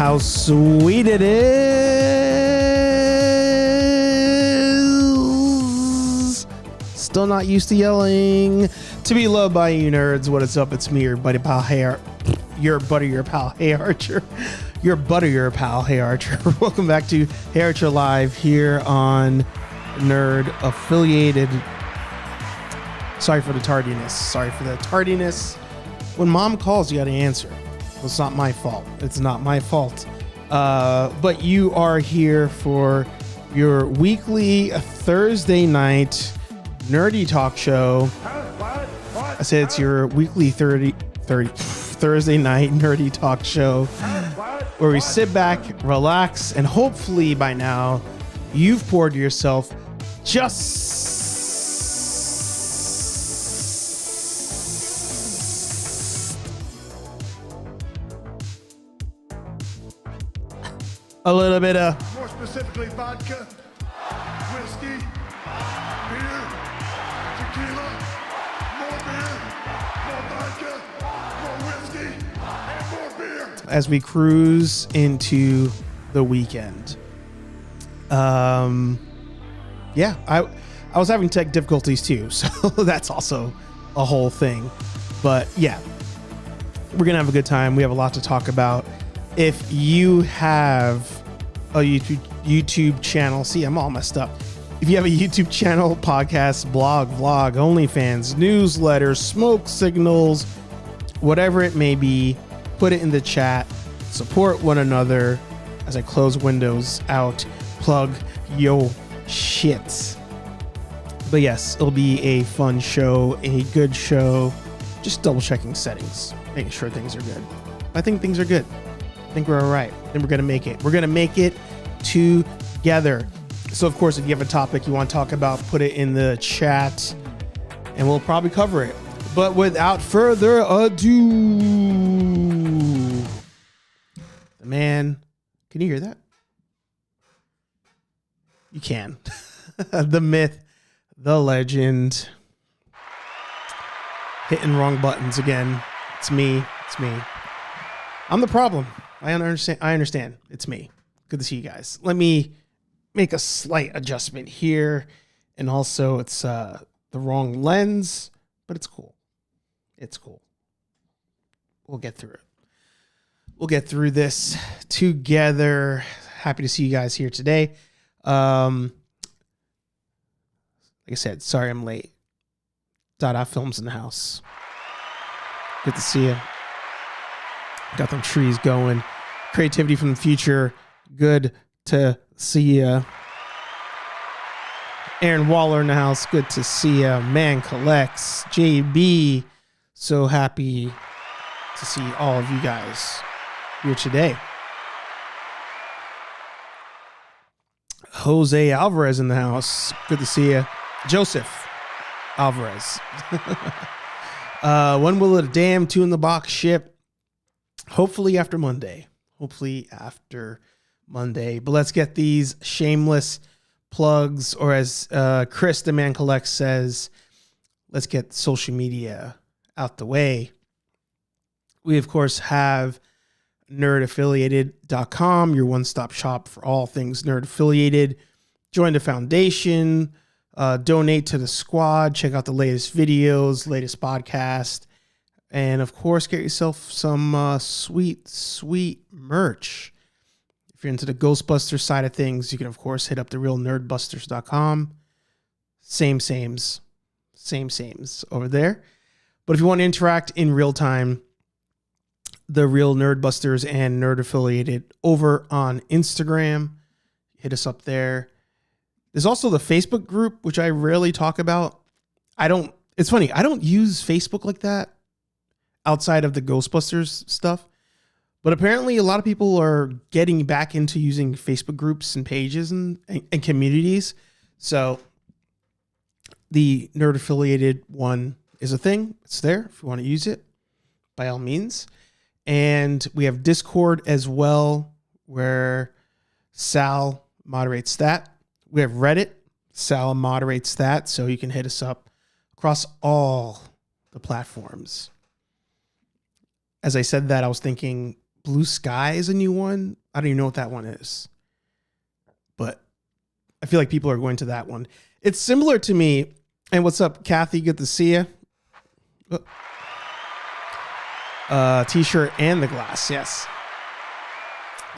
how sweet it is. Still not used to yelling. To be loved by you nerds. What is up? It's me, your buddy pal, your buddy, your pal, HeyArcher. Your buddy, your pal, HeyArcher. Welcome back to HeyArcher Live here on Nerd Affiliated. Sorry for the tardiness. When mom calls, you got to answer. Well, it's not my fault. But you are here for your weekly Thursday night nerdy talk show. I said it's your weekly Thursday night nerdy talk show where we sit back, relax, and hopefully by now you've poured yourself just a little bit of, more specifically, vodka, whiskey, beer, tequila, more beer, more vodka, more whiskey, and more beer. as we cruise into the weekend. Yeah, I was having tech difficulties too, so that's also a whole thing. But yeah, we're gonna have a good time. We have a lot to talk about. If you have a YouTube channel, see, I'm all messed up. If you have a YouTube channel, podcast, blog, vlog, OnlyFans, newsletter, smoke signals, whatever it may be, put it in the chat. Support one another. As I close windows out, plug yo shit. But yes, it'll be a fun show, a good show. Just double checking settings, making sure things are good. I think things are good. I think we're all right. Then we're going to make it. We're going to make it together. So, of course, if you have a topic you want to talk about, put it in the chat and we'll probably cover it. But without further ado, the man, can you hear that? You can. The myth, the legend. Hitting wrong buttons again. It's me. I'm the problem. I understand. It's me. Good to see you guys. Let me make a slight adjustment here. And also it's the wrong lens, but it's cool. We'll get through it. We'll get through this together. Happy to see you guys here today. Like I said, sorry I'm late. Dada Films in the house. Good to see you. Got them trees going. Creativity from the future. Good to see you. Aaron Waller in the house. Good to see you. Man Collects. JB. So happy to see all of you guys here today. Jose Alvarez in the house. Good to see you. Joseph Alvarez. When will the damn two in the box ship? Hopefully after Monday. But let's get these shameless plugs, or as Chris the Man Collects says, let's get social media out the way. We, of course, have nerdaffiliated.com, your one-stop shop for all things nerd affiliated. Join the foundation, donate to the squad, check out the latest videos, latest podcast, and of course, get yourself some sweet merch. If you're into the Ghostbusters side of things, you can, of course, hit up therealnerdbusters.com. Sames over there. But if you want to interact in real time, The Real Nerdbusters and Nerd Affiliated over on Instagram. Hit us up there. There's also the Facebook group, which I rarely talk about. It's funny, I don't use Facebook like that outside of the Ghostbusters stuff. But apparently a lot of people are getting back into using Facebook groups and pages and communities. So the Nerd Affiliated one is a thing. It's there if you want to use it, by all means. And we have Discord as well, where Sal moderates that. We have Reddit. Sal moderates that, so you can hit us up across all the platforms. As I said that, I was thinking Blue Sky is a new one. I don't even know what that one is, but I feel like people are going to that one. It's similar to me. And what's up, Kathy? Good to see you. T-shirt and the glass. Yes.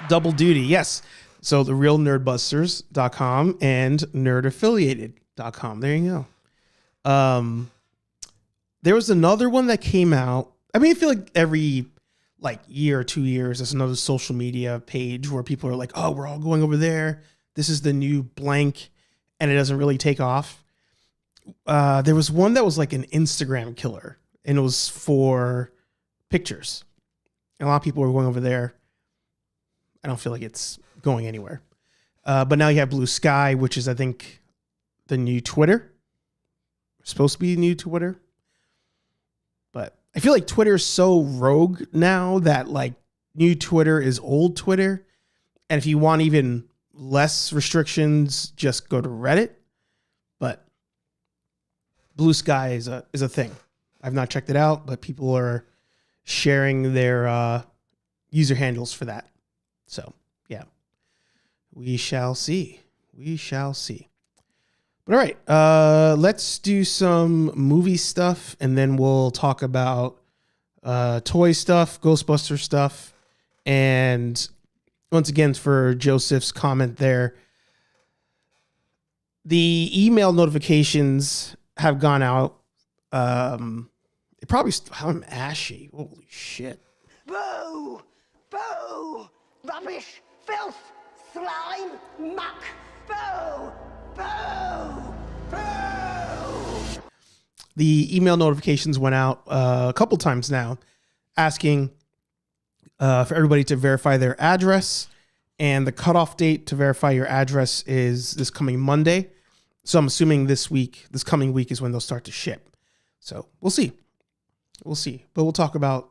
Double duty. Yes. So the real nerdbusters.com and nerdaffiliated.com. There you go. There was another one that came out. I mean, I feel like every year or 2 years, there's another social media page where people are like, oh, we're all going over there. This is the new blank. And it doesn't really take off. There was one that was like an Instagram killer, and it was for pictures. And a lot of people were going over there. I don't feel like it's going anywhere. But now you have Blue Sky, which is, I think, the new Twitter. Supposed to be new Twitter. But I feel like Twitter is so rogue now that new Twitter is old Twitter. And if you want even less restrictions, just go to Reddit. But Blue Sky is a thing. I've not checked it out, but people are sharing their user handles for that. So, yeah. We shall see. We shall see. But all right, let's do some movie stuff, and then we'll talk about toy stuff, Ghostbuster stuff, and once again, for Joseph's comment there, the email notifications have gone out. It probably, I'm ashy. Holy shit. Boo! Boo! Rubbish! Filth! Slime! Muck! Boo! Boo! Boo! The email notifications went out a couple times now asking for everybody to verify their address, and the cutoff date to verify your address is this coming Monday. So I'm assuming this coming week is when they'll start to ship. So we'll see. We'll see. But we'll talk about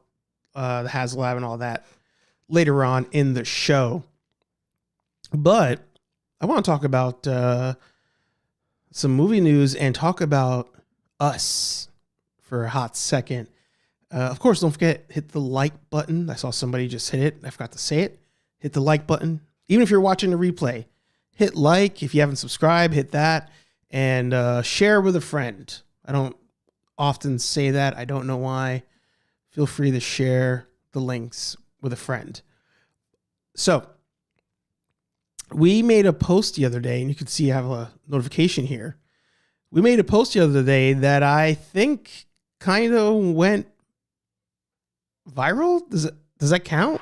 the Haslab and all that later on in the show. But I want to talk about some movie news and talk about Us for a hot second. Of course, don't forget, hit the like button. I saw somebody just hit it. I forgot to say it. Hit the like button. Even if you're watching the replay, hit like. If you haven't subscribed, hit that. And share with a friend. I don't often say that. I don't know why. Feel free to share the links with a friend. So, we made a post the other day, and you can see I have a notification here. We made a post the other day that I think kind of went viral. Does that count?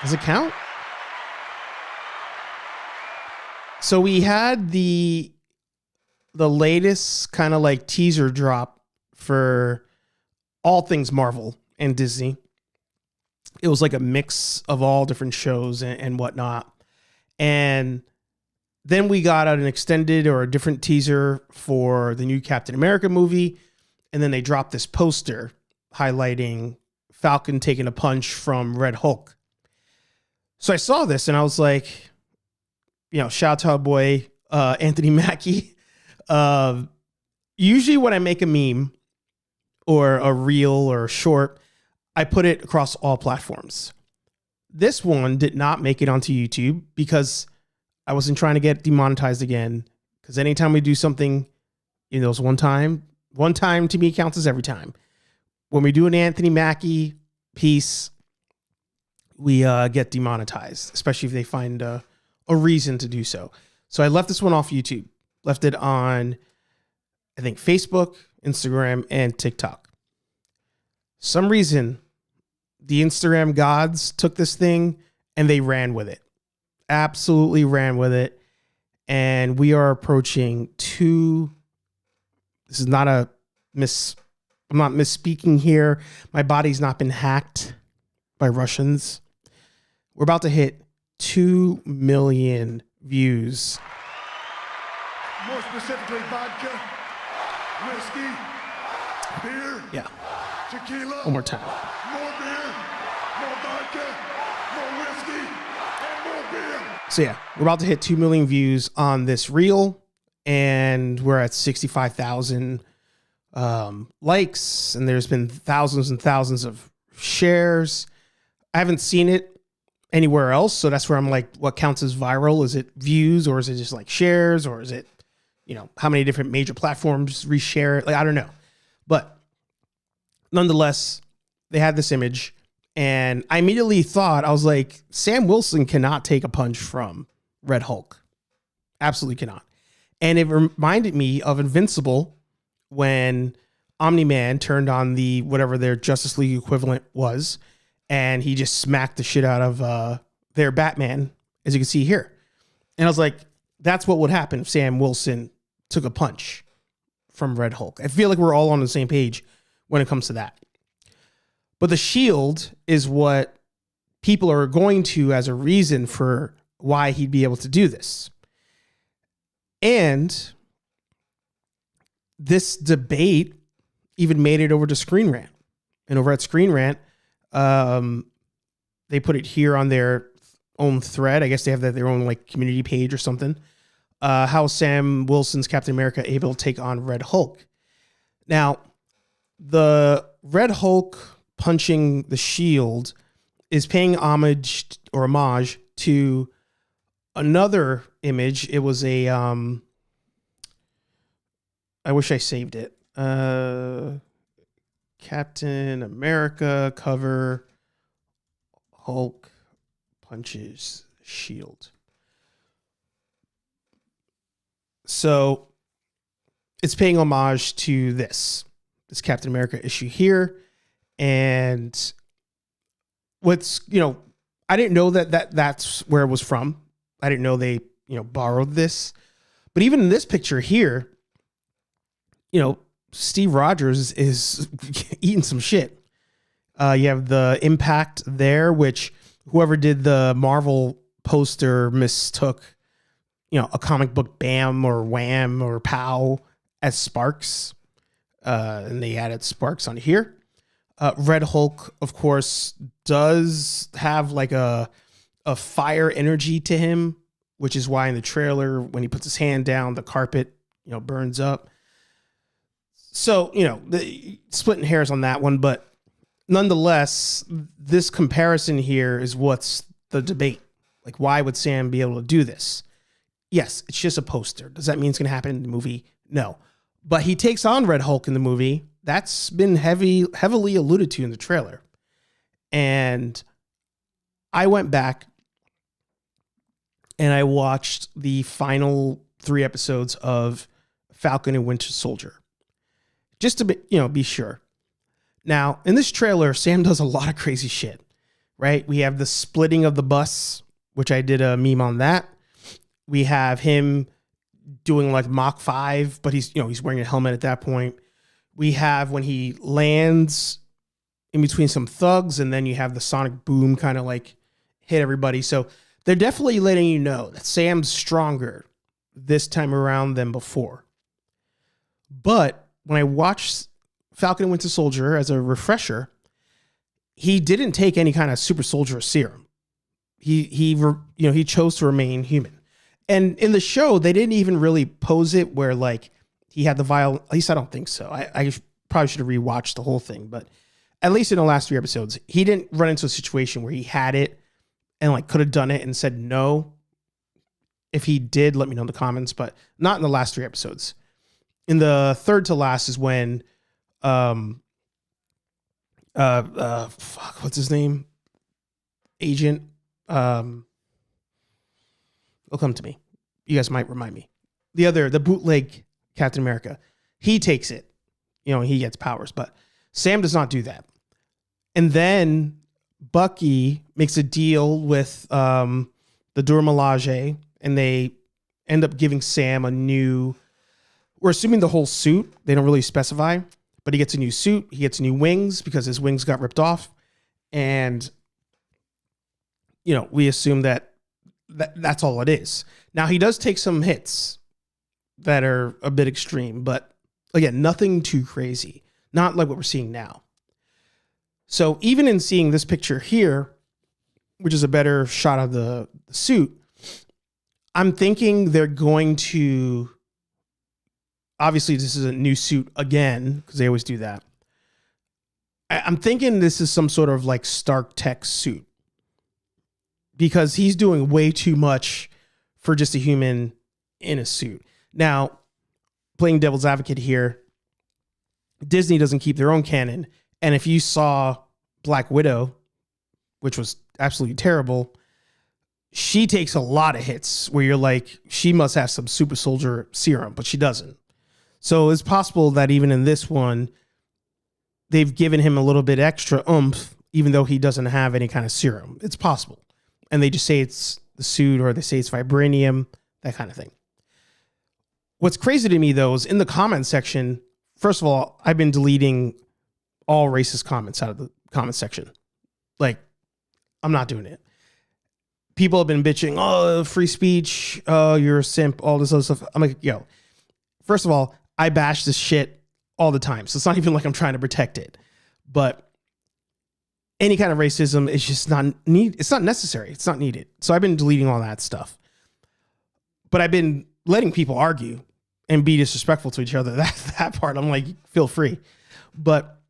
Does it count? So we had the latest kind of teaser drop for all things Marvel and Disney. It was like a mix of all different shows and whatnot. And then we got out an extended or a different teaser for the new Captain America movie. And then they dropped this poster highlighting Falcon taking a punch from Red Hulk. So I saw this and I was like, shout out to our boy, Anthony Mackie. Usually when I make a meme or a reel or a short, I put it across all platforms. This one did not make it onto YouTube because I wasn't trying to get demonetized again. Because anytime we do something, it's one time to me counts as every time. When we do an Anthony Mackie piece, we get demonetized, especially if they find a reason to do so. So I left this one off YouTube, left it on, I think, Facebook, Instagram, and TikTok. Some reason, the Instagram gods took this thing and they ran with it. Absolutely ran with it. And we are approaching this is not I'm not misspeaking here. My body's not been hacked by Russians. We're about to hit 2 million views. More specifically, vodka, whiskey, beer, Yeah. tequila. One more time. More beer, more vodka, more whiskey, and more beer. So yeah, we're about to hit 2 million views on this reel, and we're at 65,000 likes, and there's been thousands and thousands of shares. I haven't seen it anywhere else. So that's where I'm like, what counts as viral? Is it views, or is it just like shares, or is it, how many different major platforms reshare it? Like, I don't know. But nonetheless, they had this image, and I immediately thought, I was like, Sam Wilson cannot take a punch from Red Hulk. Absolutely cannot. And it reminded me of Invincible when Omni-Man turned on the whatever their Justice League equivalent was, and he just smacked the shit out of their Batman, as you can see here. And I was like, that's what would happen if Sam Wilson took a punch from Red Hulk. I feel like we're all on the same page when it comes to that. But the shield is what people are going to as a reason for why he'd be able to do this. And this debate even made it over to Screen Rant. And over at Screen Rant, they put it here on their own thread. I guess they have their own like community page or something. How Sam Wilson's Captain America able to take on Red Hulk. Now, the Red Hulk punching the shield is paying homage to another image. It was a I wish I saved it. Captain America cover, Hulk punches shield. So it's paying homage to this Captain America issue here. And what's, I didn't know that's where it was from. I didn't know they, borrowed this. But even in this picture here, Steve Rogers is eating some shit. You have the impact there, which whoever did the Marvel poster mistook, a comic book Bam or Wham or Pow as Sparks. And they added Sparks on here. Red Hulk, of course, does have like a fire energy to him, which is why in the trailer, when he puts his hand down, the carpet, burns up. So, splitting hairs on that one, but nonetheless, this comparison here is what's the debate. Like, why would Sam be able to do this? Yes, it's just a poster. Does that mean it's going to happen in the movie? No. But he takes on Red Hulk in the movie. That's been heavily alluded to in the trailer. And I went back and I watched the final 3 episodes of Falcon and Winter Soldier. Just to be sure. Now, in this trailer, Sam does a lot of crazy shit, right? We have the splitting of the bus, which I did a meme on that. We have him doing like Mach 5, but he's wearing a helmet at that point. We have when he lands in between some thugs, and then you have the sonic boom kind of like hit everybody. So they're definitely letting you know that Sam's stronger this time around than before. But when I watched Falcon and Winter Soldier as a refresher, he didn't take any kind of super soldier serum. He chose to remain human. And in the show, they didn't even really pose it where like he had the vial. At least I don't think so. I probably should have rewatched the whole thing, but at least in the last 3 episodes, he didn't run into a situation where he had it and like could have done it and said no. If he did, let me know in the comments, but not in the last 3 episodes. In the third to last is when, what's his name? Agent, it'll come to me. You guys might remind me. The bootleg Captain America, he takes it, he gets powers, but Sam does not do that. And then Bucky makes a deal with, the Dora Milaje, and they end up giving Sam a new, we're assuming the whole suit. They don't really specify, but he gets a new suit. He gets new wings because his wings got ripped off. And, we assume that's all it is. Now, he does take some hits that are a bit extreme, but again, nothing too crazy. Not like what we're seeing now. So even in seeing this picture here, which is a better shot of the suit, I'm thinking they're going to, obviously this is a new suit again, because they always do that. I'm thinking this is some sort of like Stark Tech suit, because he's doing way too much for just a human in a suit. Now, playing devil's advocate here, Disney doesn't keep their own canon. And if you saw Black Widow, which was absolutely terrible, she takes a lot of hits where you're like, she must have some super soldier serum, but she doesn't. So it's possible that even in this one, they've given him a little bit extra oomph, even though he doesn't have any kind of serum. It's possible. And they just say it's the suit, or they say it's vibranium, that kind of thing. What's crazy to me, though, is in the comment section, first of all, I've been deleting all racist comments out of the comment section. Like, I'm not doing it. People have been bitching, oh, free speech, oh, you're a simp, all this other stuff. I'm like, yo, first of all, I bash this shit all the time. So it's not even like I'm trying to protect it. But any kind of racism is just not it's not necessary. It's not needed. So I've been deleting all that stuff. But I've been letting people argue and be disrespectful to each other. That part, I'm like, feel free. But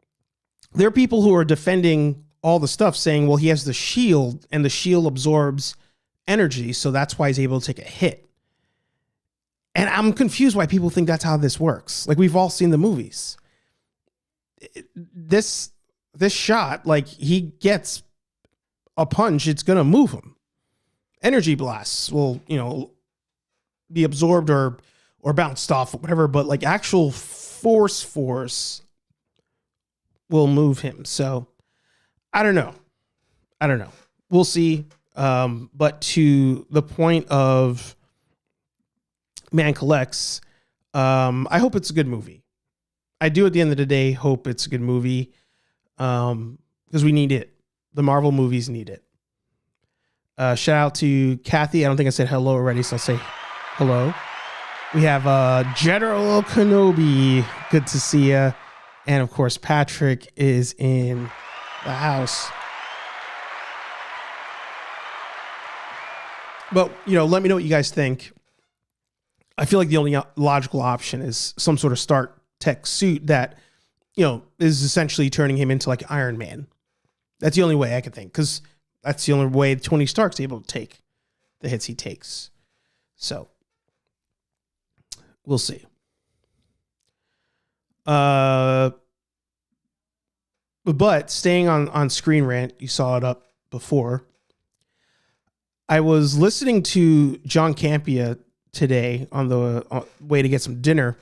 there are people who are defending all the stuff, saying, well, he has the shield and the shield absorbs energy, so that's why he's able to take a hit. And I'm confused why people think that's how this works. Like, we've all seen the movies. This shot, like, he gets a punch, it's going to move him. Energy blasts will, be absorbed or bounced off or whatever, but like actual force will move him. So I don't know. We'll see. But to the point of Man Collects, I hope it's a good movie. I do, at the end of the day, hope it's a good movie, because we need it. The Marvel movies need it. Shout out to Kathy. I don't think I said hello already, so I'll say hello. We have General Kenobi. Good to see you. And of course, Patrick is in the house. But, let me know what you guys think. I feel like the only logical option is some sort of Stark Tech suit that, is essentially turning him into like Iron Man. That's the only way I can think, because that's the only way Tony Stark's able to take the hits he takes. So we'll see. But staying on Screen Rant, you saw it up before. I was listening to John Campea today on the way to get some dinner,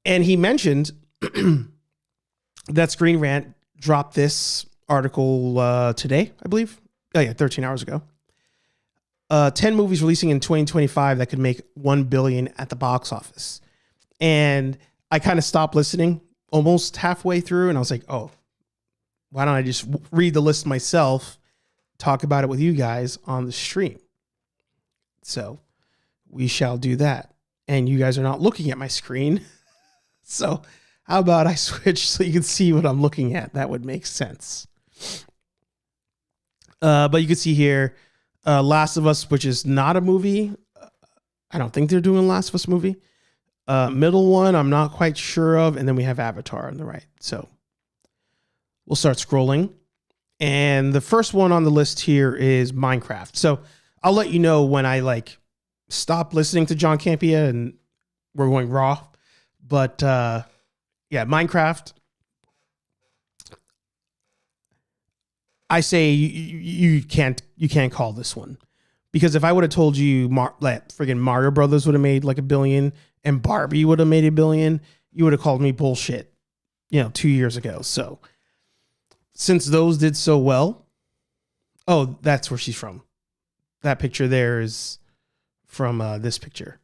and he mentioned that Screen Rant dropped this article today, I believe. Oh yeah, 13 hours ago. 10 movies releasing in 2025 that could make $1 billion at the box office. And I kind of stopped listening almost halfway through, and I was like, oh, why don't I just read the list myself, talk about it with you guys on the stream? So we shall do that. And you guys are not looking at my screen. So how about I switch so you can see what I'm looking at? That would make sense. But you can see here, Last of Us, which is not a movie. I don't think they're doing Last of Us movie. Middle one, I'm not quite sure of. And then we have Avatar on the right. So we'll start scrolling. And the first one on the list here is Minecraft. So I'll let you know when I stop listening to John Campea and we're going raw. But yeah, Minecraft. I say you can't call this one, because if I would have told you friggin' Mario Brothers would have made like $1 billion and Barbie would have made $1 billion, you would have called me bullshit, 2 years ago. So since those did so well, oh, that's where she's from. That picture there is from this picture.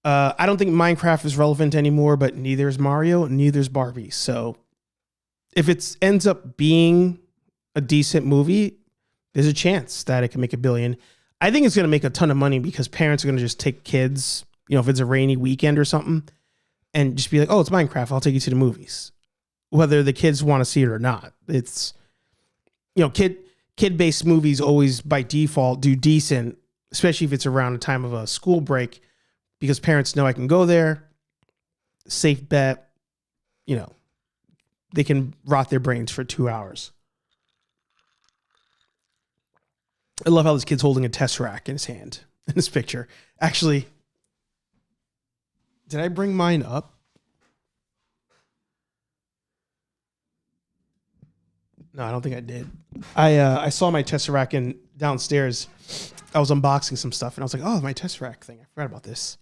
I don't think Minecraft is relevant anymore, but neither is Mario, neither is Barbie. So if it ends up being a decent movie, there's a chance that it can make $1 billion. I think it's going to make a ton of money because parents are going to just take kids, if it's a rainy weekend or something, and just be like, oh, it's Minecraft, I'll take you to the movies. Whether the kids want to see it or not. It's, kid-based movies always by default do decent, especially if it's around the time of a school break, because parents know I can go there, safe bet, they can rot their brains for 2 hours. I love how this kid's holding a Tesseract in his hand in this picture. Actually, did I bring mine up? No, I don't think I did. I saw my Tesseract in downstairs. I was unboxing some stuff, and I was like, oh, my Tesseract thing. I forgot about this.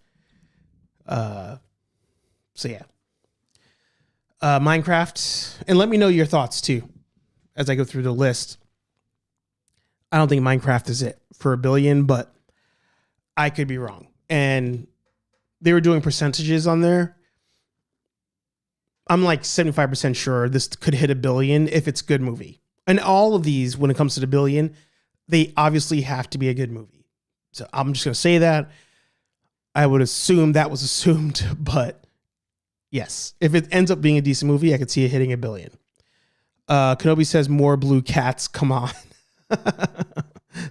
So, yeah. Minecraft. And let me know your thoughts, too, as I go through the list. I don't think Minecraft is it for $1 billion, but I could be wrong. And they were doing percentages on there. I'm like 75% sure this could hit $1 billion if it's a good movie. And all of these, when it comes to the $1 billion, they obviously have to be a good movie. So I'm just going to say that. I would assume that was assumed, but yes, if it ends up being a decent movie, I could see it hitting $1 billion. Kenobi says more blue cats. Come on.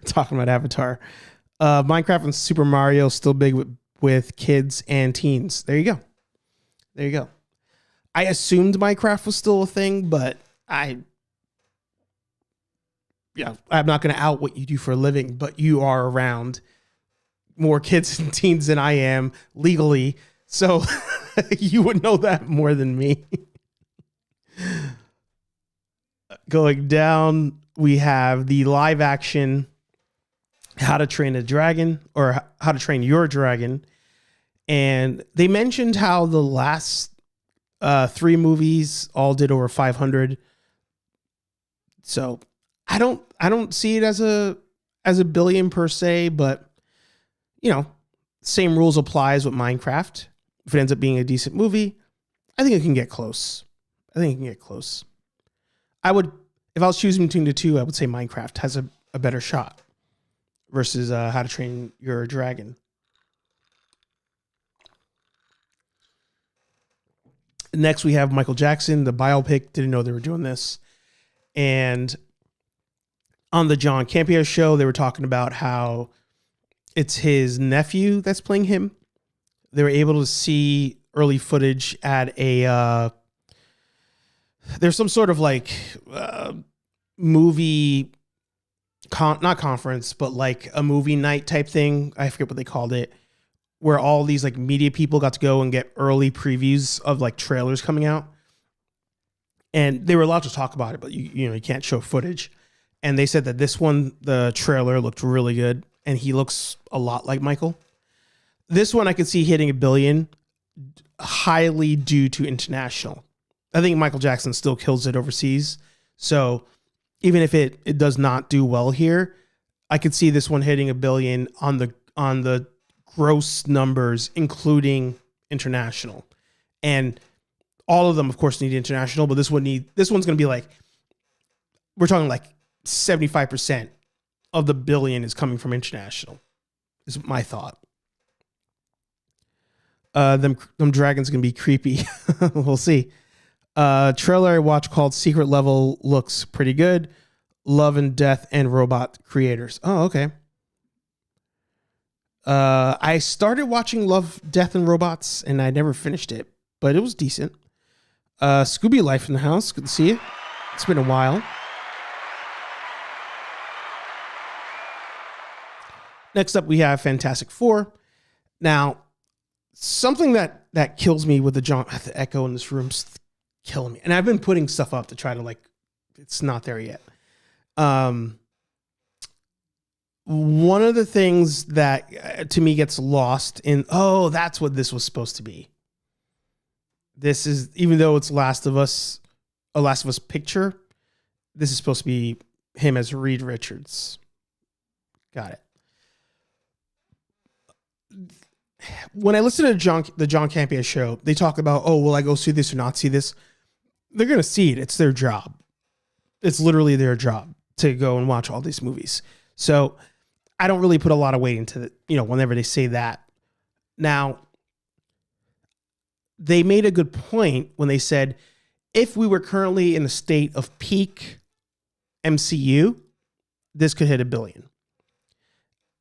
Talking about Avatar. Minecraft and Super Mario still big with kids and teens. There you go. There you go. I assumed Minecraft was still a thing, but I'm not going to out what you do for a living, but you are around more kids and teens than I am legally. So you would know that more than me. Going down, we have the live action How to Train a Dragon, or How to Train Your Dragon. And they mentioned how the last 3 movies all did over 500. So I don't see it as a $1 billion per se, but you know, same rules applies with Minecraft. If it ends up being a decent movie, I think it can get close. I would, if I was choosing between the two, I would say Minecraft has a better shot versus How to Train Your Dragon. Next, we have Michael Jackson, the biopic. Didn't know they were doing this. And on the John Campea show, they were talking about how it's his nephew that's playing him. They were able to see early footage at a... there's some sort of like movie... not conference, but like a movie night type thing. I forget what they called it. Where all these like media people got to go and get early previews of like trailers coming out. And they were allowed to talk about it, but you can't show footage. And they said that this one, the trailer looked really good, and he looks a lot like Michael. This one I could see hitting $1 billion, highly due to international. I think Michael Jackson still kills it overseas. So even if it does not do well here, I could see this one hitting $1 billion on the gross numbers, including international. And all of them, of course, need international, but this one's going to be like, we're talking like 75% of the $1 billion is coming from international, is my thought. Them dragons going to be creepy. We'll see. Trailer I watched called Secret Level looks pretty good. Love and Death and Robot creators. Oh, okay. I started watching Love, Death, and Robots, and I never finished it, but it was decent. Scooby Life in the House. Good to see you. It's been a while. Next up, we have Fantastic Four. Now, something that kills me with the echo in this room's killing me. And I've been putting stuff up to try to it's not there yet. One of the things that to me gets lost in, that's what this was supposed to be. This is, even though it's a Last of Us picture, this is supposed to be him as Reed Richards. Got it. When I listen to the John Campea show, they talk about, will I go see this or not see this? They're going to see it. It's their job. It's literally their job to go and watch all these movies. So I don't really put a lot of weight into whenever they say that. Now, they made a good point when they said, if we were currently in the state of peak MCU, this could hit $1 billion.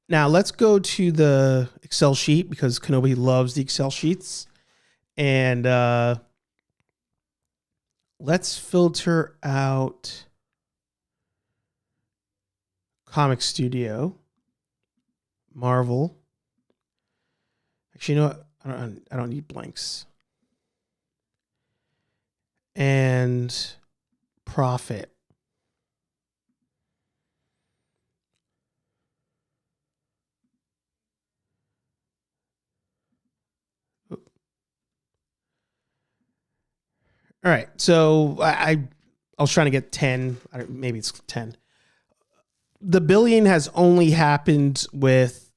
Now, let's go to the Excel sheet because Kenobi loves the Excel sheets. And let's filter out Comic Studio, Marvel. Actually, you know what? I don't need blanks. And profit. All right, so I was trying to get 10. Maybe it's 10. The billion has only happened with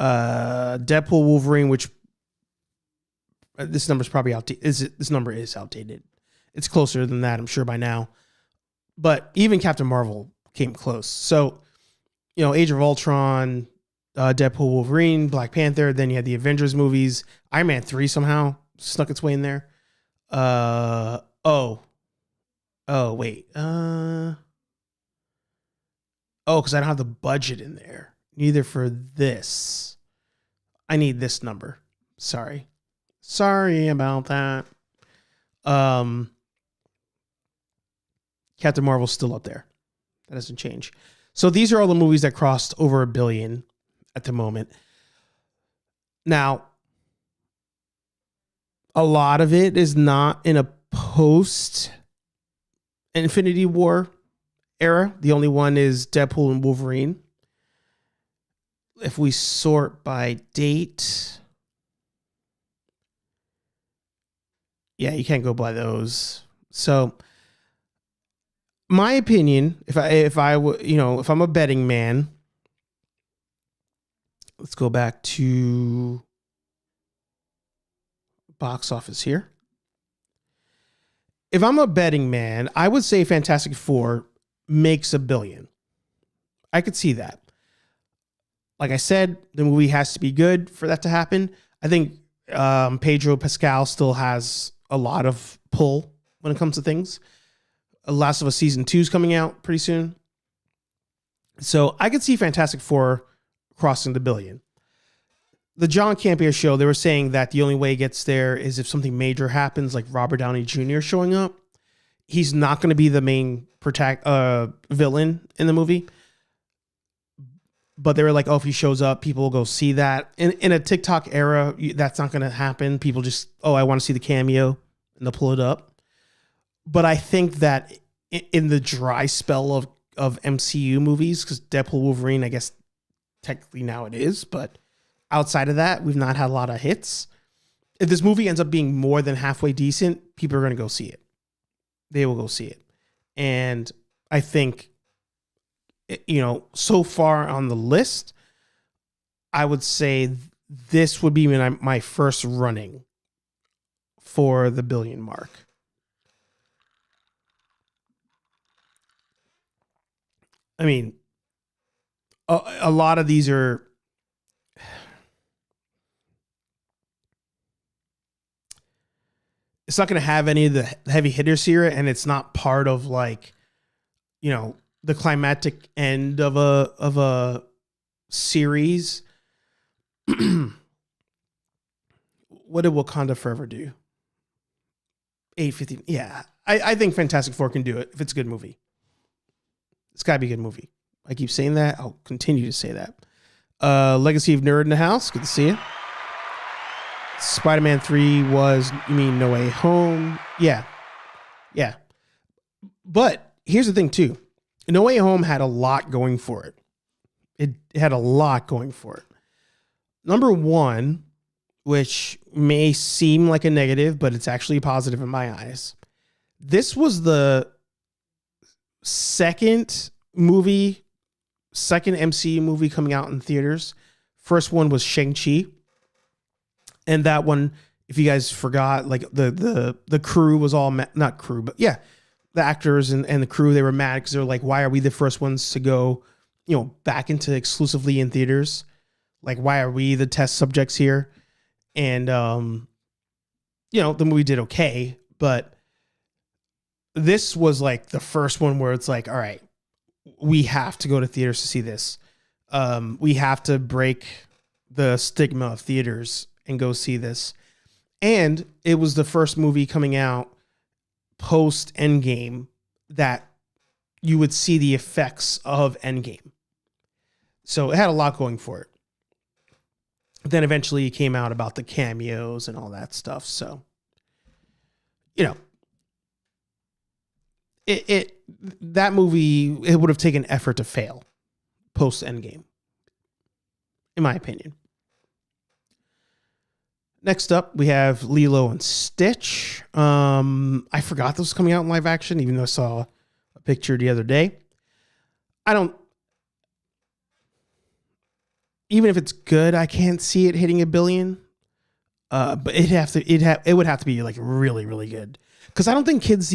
Deadpool, Wolverine, which this number's probably outdated. This number is outdated. It's closer than that, I'm sure, by now. But even Captain Marvel came close. So, you know, Age of Ultron, Deadpool, Wolverine, Black Panther. Then you had the Avengers movies. Iron Man 3 somehow snuck its way in there. Wait. Because I don't have the budget in there. Neither for this. I need this number. Sorry about that. Captain Marvel's still up there. That doesn't change. So these are all the movies that crossed over $1 billion at the moment. Now, a lot of it is not in a post Infinity War era. The only one is Deadpool and Wolverine. If we sort by date, yeah, you can't go by those. So, my opinion, if I'm a betting man, let's go back to box office here. If I'm a betting man, I would say Fantastic Four makes $1 billion. I could see that. Like I said, the movie has to be good for that to happen. I think Pedro Pascal still has a lot of pull when it comes to things. Last of Us Season 2 is coming out pretty soon. So I could see Fantastic Four crossing the $1 billion. The John Campea show, they were saying that the only way it gets there is if something major happens, like Robert Downey Jr. showing up. He's not going to be the main villain in the movie. But they were like, oh, if he shows up, people will go see that. In a TikTok era, that's not going to happen. People just, I want to see the cameo, and they'll pull it up. But I think that in the dry spell of MCU movies, because Deadpool, Wolverine, I guess technically now it is, but outside of that, we've not had a lot of hits. If this movie ends up being more than halfway decent, people are going to go see it. They will go see it. And I think, so far on the list, I would say this would be my first running for the $1 billion mark. I mean, a lot of these are, it's not going to have any of the heavy hitters here, and it's not part of the climactic end of a series. What did Wakanda Forever do? 850. Yeah, I think Fantastic Four can do it if it's a good movie. It's got to be a good movie. I keep saying that. I'll continue to say that. Legacy of Nerd in the house. Good to see you. Spider-Man 3 was, you mean No Way Home? Yeah. But here's the thing, too. No Way Home had a lot going for it. It had a lot going for it. Number one, which may seem like a negative, but it's actually positive in my eyes. This was the second MCU movie coming out in theaters. First one was Shang-Chi. And that one, if you guys forgot, like the crew was all, not crew, but yeah, the actors and the crew, they were mad because they're like, why are we the first ones to go, back into exclusively in theaters? Like, why are we the test subjects here? And, the movie did okay, but this was like the first one where it's like, all right, we have to go to theaters to see this. We have to break the stigma of theaters and go see this. And it was the first movie coming out post Endgame that you would see the effects of Endgame. So it had a lot going for it. Then eventually it came out about the cameos and all that stuff. So, you know, that movie, it would have taken effort to fail post Endgame, in my opinion. Next up, we have Lilo and Stitch. I forgot this was coming out in live action, even though I saw a picture the other day. Even if it's good, I can't see it hitting $1 billion. But it would have to be like really, really good. Because I don't think kids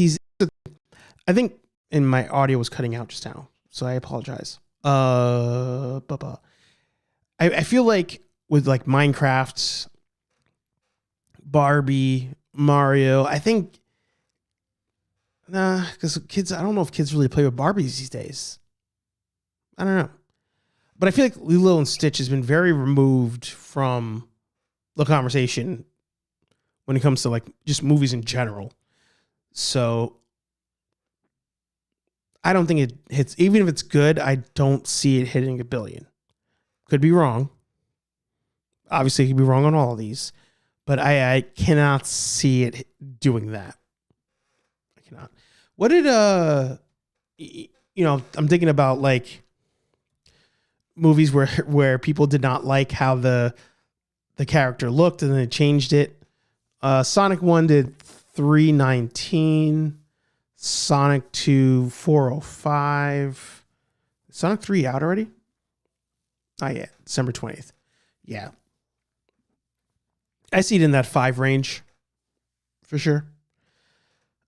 I think, and my audio was cutting out just now, so I apologize. I feel like with like Minecraft, Barbie, Mario, I think, because kids, I don't know if kids really play with Barbies these days. I don't know. But I feel like Lilo and Stitch has been very removed from the conversation when it comes to like just movies in general. So I don't think it hits, even if it's good, I don't see it hitting $1 billion. Could be wrong. Obviously, it could be wrong on all of these, but I cannot see it doing that. I cannot. What did, I'm thinking about like movies where people did not like how the character looked and then they changed it. Sonic 1 did 319. Sonic 2, 405. Sonic 3 out already? Oh, yeah. December 20th. Yeah. I see it in that 5 range. For sure.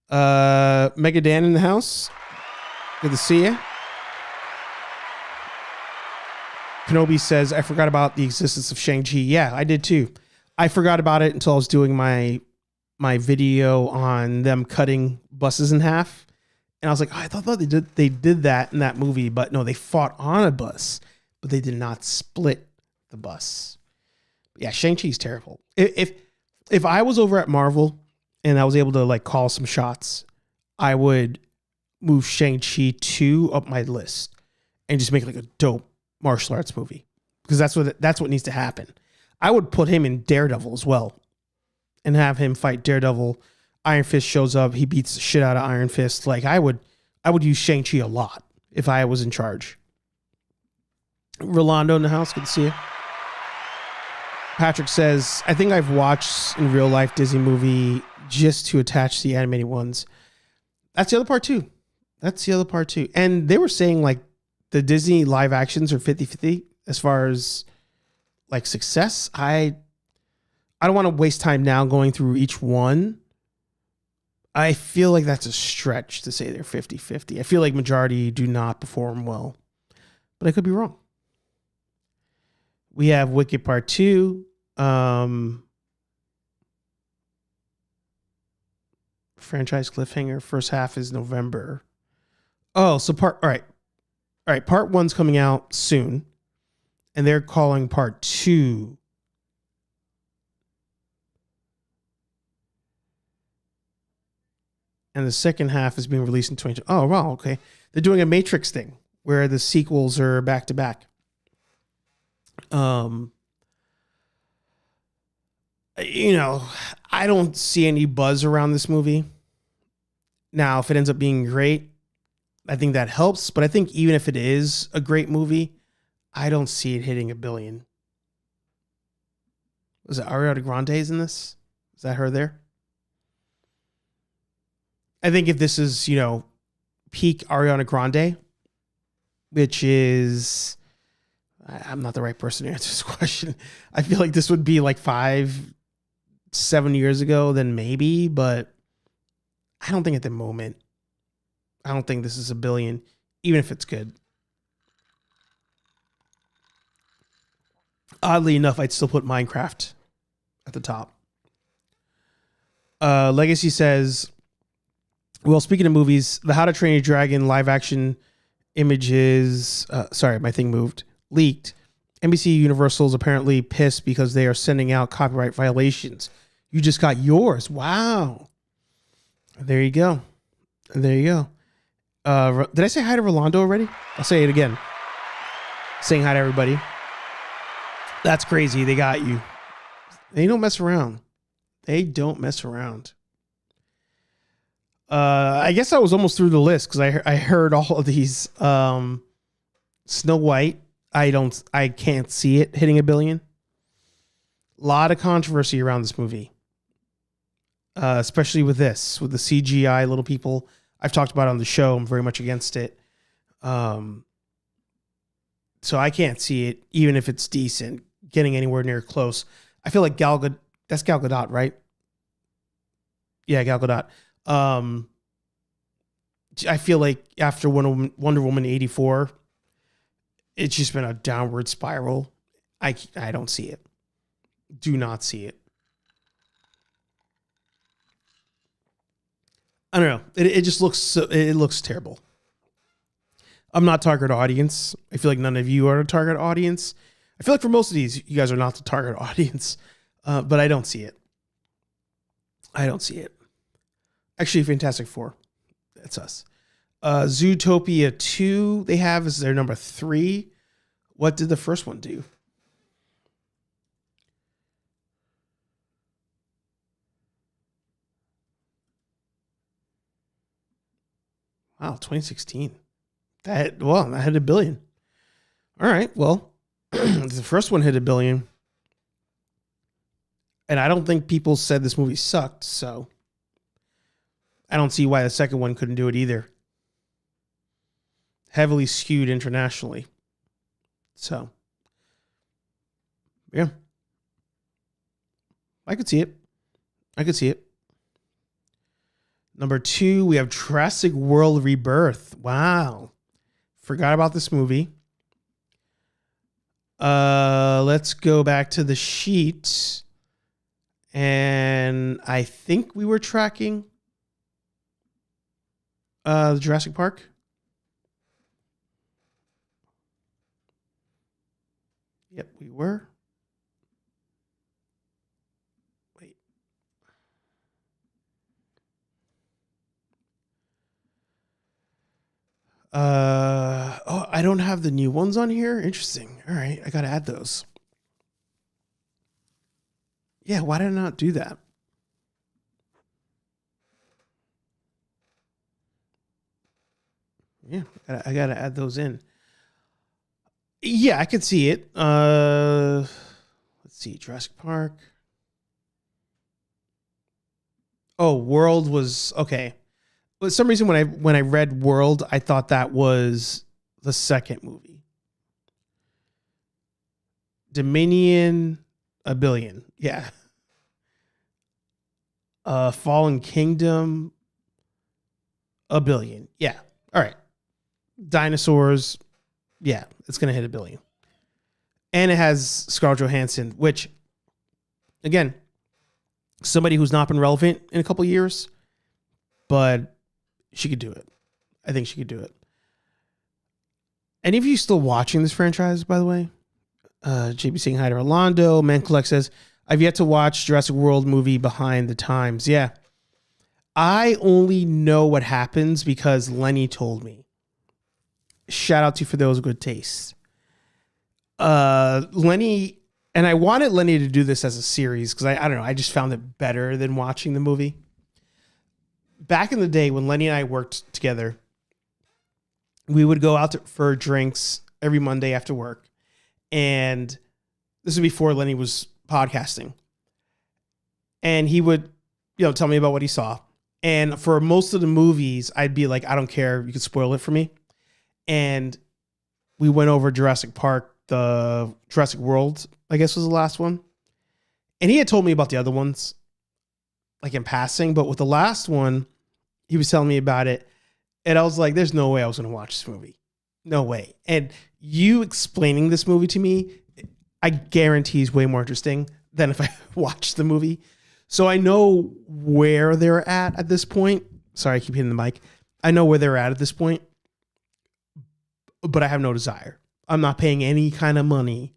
Mega Dan in the house. Good to see you. Kenobi says, I forgot about the existence of Shang-Chi. Yeah, I did too. I forgot about it until I was doing my video on them cutting buses in half. And I was like, oh, I thought they did that in that movie, but no, they fought on a bus, but they did not split the bus. Yeah, Shang-Chi's terrible. If I was over at Marvel and I was able to like call some shots, I would move Shang-Chi 2 up my list and just make like a dope martial arts movie, because that's what needs to happen. I would put him in Daredevil as well and have him fight Daredevil. Iron Fist shows up, he beats the shit out of Iron Fist. Like I would use Shang-Chi a lot if I was in charge. Rolando in the house, good to see you. Patrick says, I think I've watched in real life Disney movie just to attach the animated ones. That's the other part too. And they were saying like the Disney live actions are 50-50 as far as like success. I don't want to waste time now going through each one. I feel like that's a stretch to say they're 50-50. I feel like majority do not perform well, but I could be wrong. We have Wicked Part 2. Franchise cliffhanger. First half is November. Oh, so all right. Part 1's coming out soon, and they're calling Part 2. And the second half is being released in 2020. Oh, wow, okay. They're doing a Matrix thing where the sequels are back to back. I don't see any buzz around this movie. Now, if it ends up being great, I think that helps. But I think even if it is a great movie, I don't see it hitting $1 billion. Was it Ariana Grande's in this? Is that her there? I think if this is, peak Ariana Grande, which is, I'm not the right person to answer this question. I feel like this would be like 5-7 years ago, then maybe, but I don't think at the moment, I don't think this is $1 billion, even if it's good. Oddly enough, I'd still put Minecraft at the top. Legacy says, well, speaking of movies, the How to Train Your Dragon live action images, my thing moved, leaked. NBC Universal's apparently pissed because they are sending out copyright violations. You just got yours. Wow. There you go. There you go. Did I say hi to Rolando already? I'll say it again. Saying hi to everybody. That's crazy. They got you. They don't mess around. They don't mess around. I guess I was almost through the list because I heard all of these. Snow White. I can't see it hitting $1 billion. A lot of controversy around this movie. Especially with the CGI little people. I've talked about it on the show. I'm very much against it. So I can't see it, even if it's decent, getting anywhere near close. I feel like that's Gal Gadot, right? Yeah, Gal Gadot. I feel like after Wonder Woman 84, it's just been a downward spiral. I don't see it. Do not see it. I don't know. It just looks it looks terrible. I'm not target audience. I feel like none of you are a target audience. I feel like for most of these, you guys are not the target audience. But I don't see it. I don't see it. Actually, Fantastic Four. That's us. Zootopia 2 they have is their number 3. What did the first one do? Wow, 2016. That had $1 billion. All right, well, the first one hit $1 billion. And I don't think people said this movie sucked, so I don't see why the second one couldn't do it either. Heavily skewed internationally. So, yeah. I could see it. Number 2, we have Jurassic World Rebirth. Wow. Forgot about this movie. Let's go back to the sheet. And I think we were tracking the Jurassic Park. Yep, we were. Wait. I don't have the new ones on here. Interesting. All right, I got to add those. Yeah, why did I not do that? Yeah, I got to add those in. Yeah, I could see it. Let's see, Jurassic Park. Oh, World was okay. For some reason, when I read World, I thought that was the second movie. Dominion, $1 billion. Yeah. Fallen Kingdom, $1 billion. Yeah. All right. Dinosaurs. Yeah, it's going to hit $1 billion. And it has Scarlett Johansson, which, again, somebody who's not been relevant in a couple years, but she could do it. I think she could do it. Any of you still watching this franchise, by the way? JB saying hi to Orlando. Man Collect says, I've yet to watch Jurassic World movie Behind the Times. Yeah. I only know what happens because Lenny told me. Shout out to you for those good tastes. Lenny, and I wanted Lenny to do this as a series because I don't know, I just found it better than watching the movie. Back in the day when Lenny and I worked together, we would go out for drinks every Monday after work. And this was before Lenny was podcasting. And he would, tell me about what he saw. And for most of the movies, I'd be like, I don't care. You can spoil it for me. And we went over Jurassic Park, the Jurassic World, I guess was the last one. And he had told me about the other ones, like in passing. But with the last one, he was telling me about it. And I was like, there's no way I was going to watch this movie. No way. And you explaining this movie to me, I guarantee is way more interesting than if I watched the movie. So I know where they're at this point. Sorry, I keep hitting the mic. I know where they're at this point. But I have no desire. I'm not paying any kind of money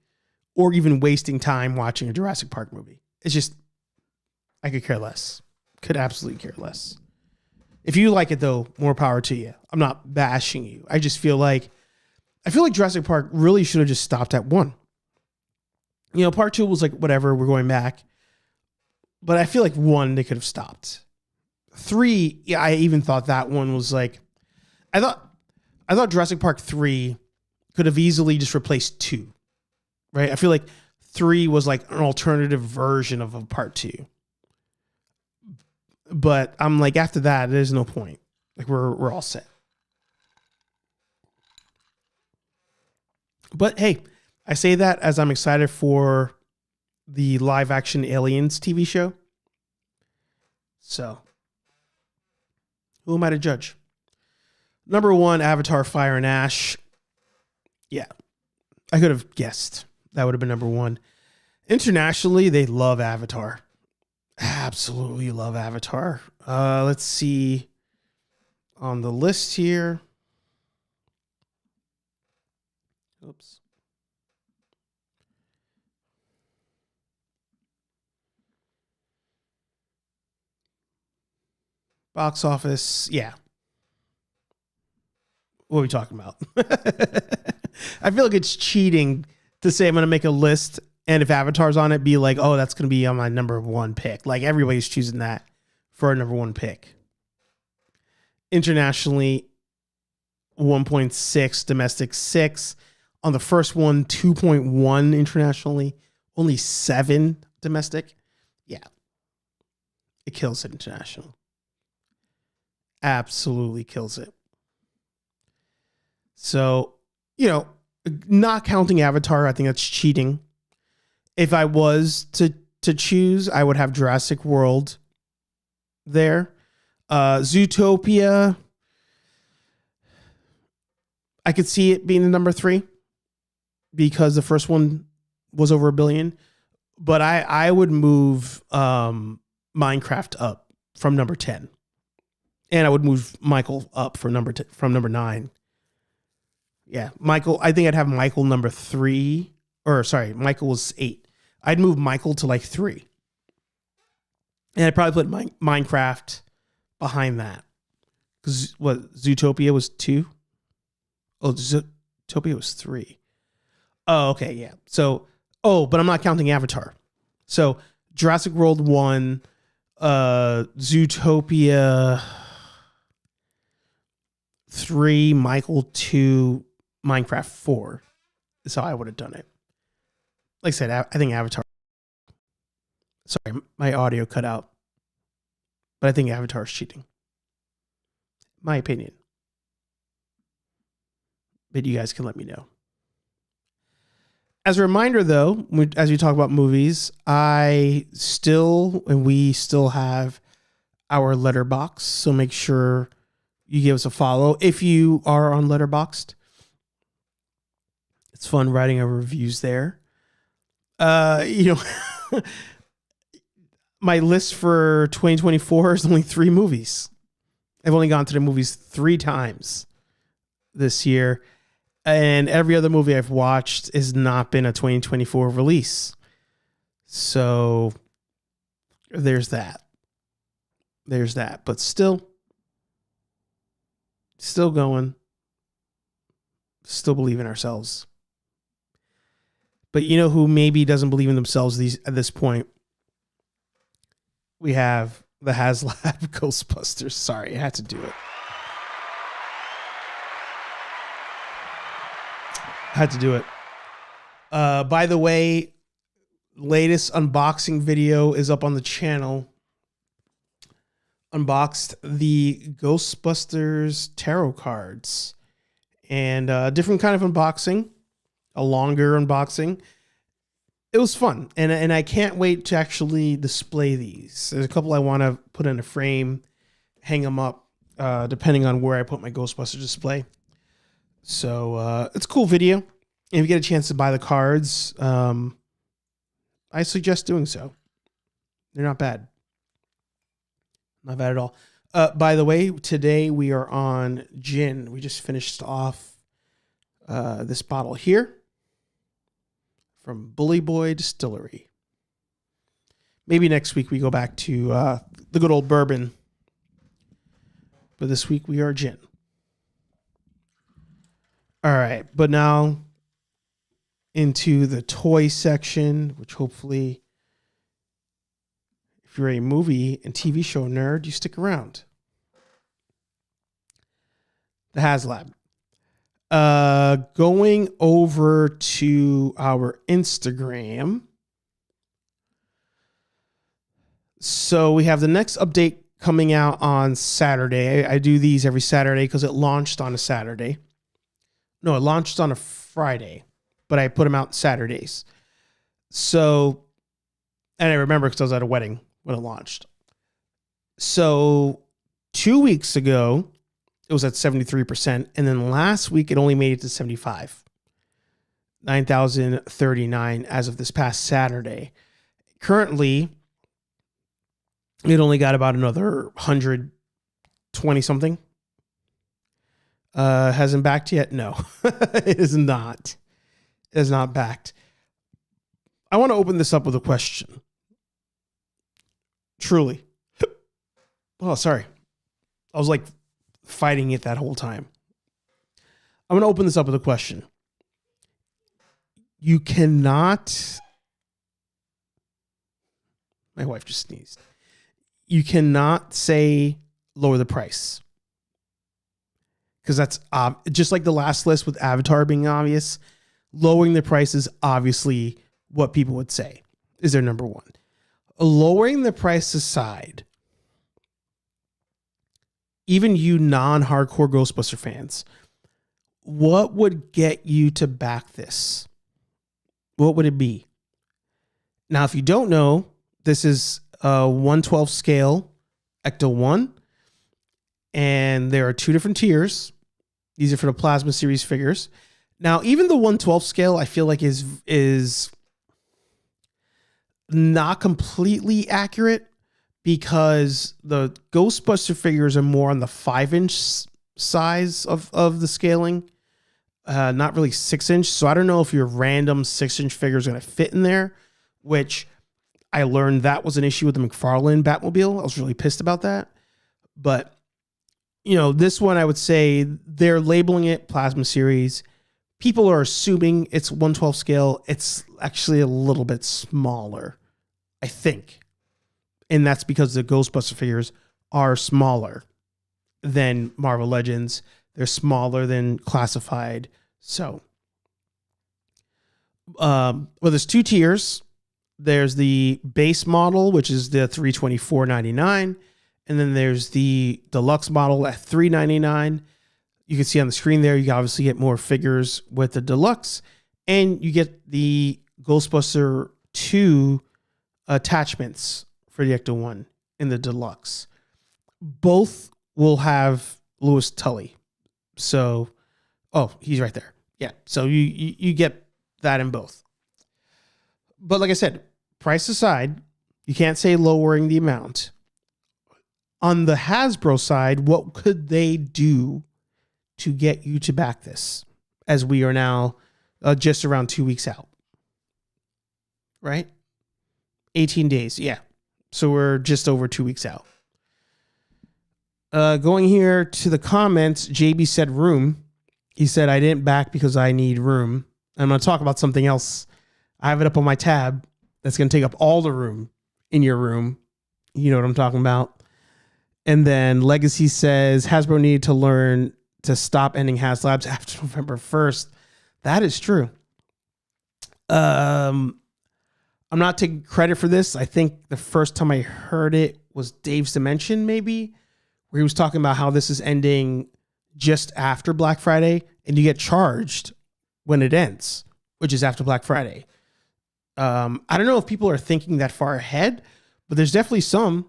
or even wasting time watching a Jurassic Park movie. It's just, I could care less. Could absolutely care less. If you like it though, more power to you. I'm not bashing you. I just feel like Jurassic Park really should have just stopped at 1. You know, part 2 was like, whatever, we're going back. But I feel like 1, they could have stopped. 3, yeah, I even thought that one was like, I thought Jurassic Park 3 could have easily just replaced 2, right? I feel like 3 was like an alternative version of a part 2. But I'm like, after that, there's no point. Like we're all set. But hey, I say that as I'm excited for the live action Aliens TV show. So, who am I to judge? Number 1, Avatar Fire and Ash. Yeah, I could have guessed. That would have been number 1. Internationally, they love Avatar. Absolutely love Avatar. Let's see on the list here. Oops. Box office, yeah. What are we talking about? I feel like it's cheating to say I'm going to make a list, and if Avatar's on it, be like, oh, that's going to be on my number 1 pick. Like everybody's choosing that for a number 1 pick. Internationally, 1.6, domestic 6. On the first one, 2.1 internationally, only 7 domestic. Yeah. It kills it international. Absolutely kills it. So, you know, not counting Avatar, I think that's cheating. If I was to choose, I would have Jurassic World there. Zootopia, I could see it being the number 3 because the first one was over 1 billion. But I would move Minecraft up from number 10. And I would move Michael up from number 9. Yeah, Michael. I think I'd have Michael number 3. Or sorry, Michael was 8. I'd move Michael to like 3. And I'd probably put Minecraft behind that. Because what, Zootopia was 2? Oh, Zootopia was 3. Oh, okay, yeah. So, but I'm not counting Avatar. So Jurassic World 1, Zootopia 3, Michael 2, Minecraft 4 is how I would have done it. Like I said, I think Avatar. Sorry, my audio cut out. But I think Avatar is cheating. My opinion. But you guys can let me know. As a reminder, though, as we talk about movies, we still have our Letterboxd. So make sure you give us a follow if you are on Letterboxd. It's fun writing our reviews there. My list for 2024 is only 3 movies. I've only gone to the movies 3 times this year. And every other movie I've watched has not been a 2024 release. So there's that. But still going. Still believe in ourselves. But you know who maybe doesn't believe in themselves at this point? We have the Haslabs Ghostbusters. Sorry, I had to do it. By the way, latest unboxing video is up on the channel. Unboxed the Ghostbusters tarot cards. And a different kind of unboxing. A longer unboxing. It was fun. And I can't wait to actually display these. There's a couple I want to put in a frame, hang them up, depending on where I put my Ghostbuster display. So it's a cool video. And if you get a chance to buy the cards, I suggest doing so. They're not bad. Not bad at all. By the way, today we are on gin. We just finished off this bottle here from Bully Boy Distillery. Maybe next week we go back to the good old bourbon. but this week we are Jin. All right, but now into the toy section, which hopefully, if you're a movie and TV show nerd, you stick around. The Haslab. Going over to our Instagram. So we have the next update coming out on Saturday. I do these every Saturday because it launched on a Saturday. No, it launched on a Friday, but I put them out Saturdays. So, and I remember because I was at a wedding when it launched. So 2 weeks ago, it was at 73%. And then last week, it only made it to 75. 9,039 as of this past Saturday. Currently, it only got about another 120 something. Hasn't backed yet? No, it is not. It is not backed. I want to open this up with a question. Truly. Oh, sorry. I was like fighting it that whole time. I'm going to open this up with a question. You cannot. My wife just sneezed. You cannot say lower the price. Because that's just like the last list with Avatar being obvious. Lowering the price is obviously what people would say is their number one. Lowering the price aside, even you non-hardcore Ghostbuster fans, what would get you to back this? What would it be? Now, if you don't know, this is a 1/12 scale Ecto 1. And there are 2 different tiers. These are for the Plasma Series figures. Now, even the 1/12 scale, I feel like is not completely accurate because the Ghostbuster figures are more on the 5-inch size of the scaling, not really 6-inch. So I don't know if your random 6-inch figure is going to fit in there, which I learned that was an issue with the McFarlane Batmobile. I was really pissed about that. But you know, this one, I would say they're labeling it Plasma Series. People are assuming it's 1/12 scale. It's actually a little bit smaller, I think. And that's because the Ghostbuster figures are smaller than Marvel Legends. They're smaller than Classified. So, well, there's 2 tiers. There's the base model, which is the $324.99. And then there's the deluxe model at $399. You can see on the screen there, you obviously get more figures with the deluxe. And you get the Ghostbuster 2 attachments for the Ecto 1 in the deluxe. Both will have Louis Tully. So, oh, he's right there. Yeah, so you get that in both. But like I said, price aside, you can't say lowering the amount. On the Hasbro side, what could they do to get you to back this as we are now just around 2 weeks out? Right? 18 days. Yeah. So we're just over 2 weeks out. Going here to the comments, JB said room. He said, I didn't back because I need room. I'm going to talk about something else. I have it up on my tab that's going to take up all the room in your room. You know what I'm talking about. And then Legacy says Hasbro needed to learn to stop ending Haslabs after November 1st. That is true. I'm not taking credit for this. I think the first time I heard it was Dave's Dimension, maybe, where he was talking about how this is ending just after Black Friday and you get charged when it ends, which is after Black Friday. I don't know if people are thinking that far ahead, but there's definitely some.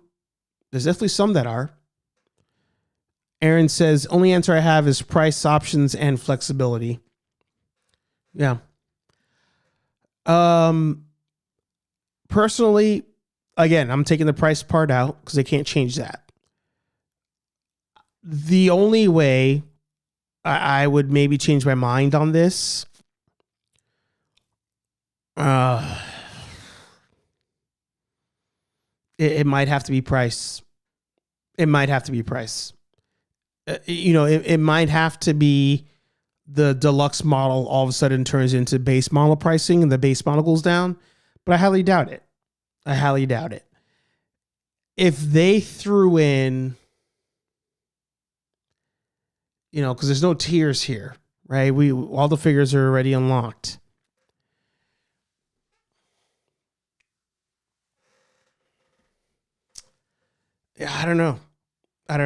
There's definitely some that are. Aaron says, only answer I have is price, options, and flexibility. Yeah. Personally, again, I'm taking the price part out because they can't change that. The only way I would maybe change my mind on this, it might have to be price. It might have to be price. It might have to be the deluxe model all of a sudden turns into base model pricing and the base model goes down, but I highly doubt it. If they threw in, because there's no tiers here, right? All the figures are already unlocked. Yeah, I don't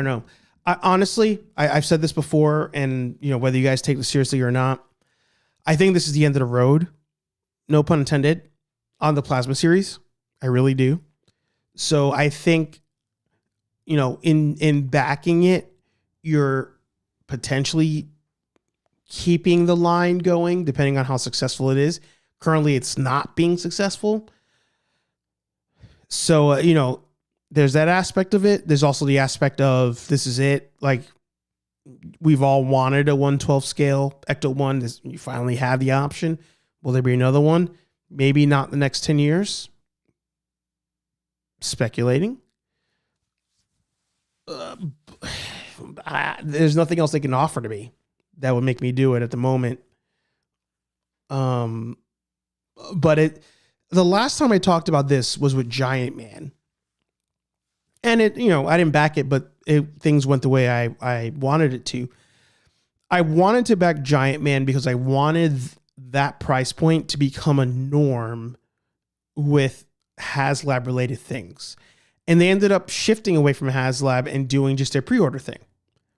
know. Honestly, I've said this before, and whether you guys take this seriously or not, I think this is the end of the road. No pun intended on the Plasma series. I really do. So I think, in backing it, you're potentially keeping the line going, depending on how successful it is. Currently, it's not being successful. So, there's that aspect of it. There's also the aspect of this is it. Like, we've all wanted a 1/12 scale Ecto 1. You finally have the option. Will there be another one? Maybe not the next 10 years. Speculating. There's nothing else they can offer to me that would make me do it at the moment. But the last time I talked about this was with Giant Man. And I didn't back it, but things went the way I wanted it to. I wanted to back Giant Man because I wanted that price point to become a norm with Haslab related things. And they ended up shifting away from Haslab and doing just a pre-order thing,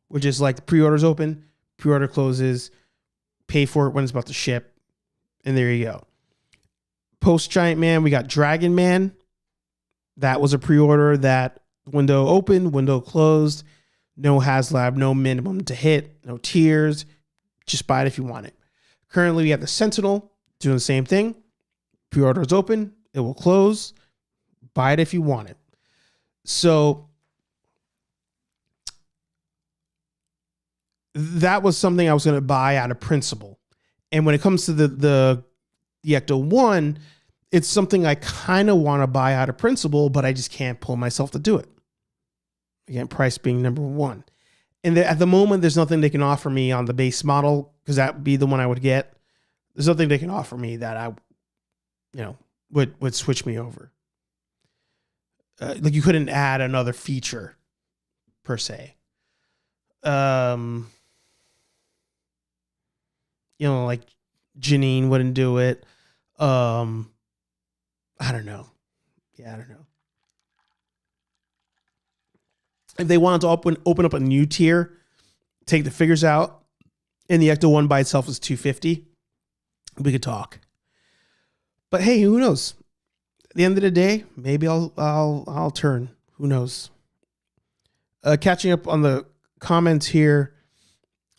which is like the pre-order's open, pre-order closes, pay for it when it's about to ship. And there you go. Post Giant Man, we got Dragon Man. That was a pre-order that window open, window closed, no Haslab, no minimum to hit, no tiers. Just buy it if you want it. Currently, we have the Sentinel doing the same thing. Pre-order is open, it will close. Buy it if you want it. So that was something I was going to buy out of principle. And when it comes to the Ecto 1, it's something I kind of want to buy out of principle, but I just can't pull myself to do it. Again, price being number one. And at the moment, there's nothing they can offer me on the base model, because that would be the one I would get. There's nothing they can offer me that I, would switch me over. Like, you couldn't add another feature per se. Like Janine wouldn't do it. I don't know. Yeah, I don't know. If they wanted to open up a new tier, take the figures out, and the Ecto 1 by itself is $250, we could talk. But hey, who knows? At the end of the day, maybe I'll turn. Who knows? Catching up on the comments here.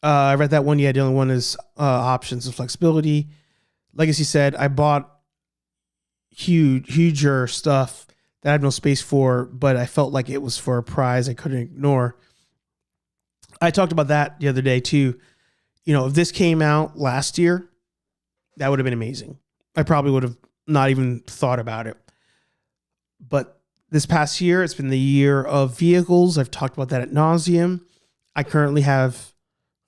I read that one. Yeah, the only one is options and flexibility. Legacy said, I bought huger stuff that I have no space for, but I felt like it was for a prize I couldn't ignore. I talked about that the other day too. If this came out last year, that would have been amazing. I probably would have not even thought about it. But this past year, it's been the year of vehicles. I've talked about that ad nauseum. I currently have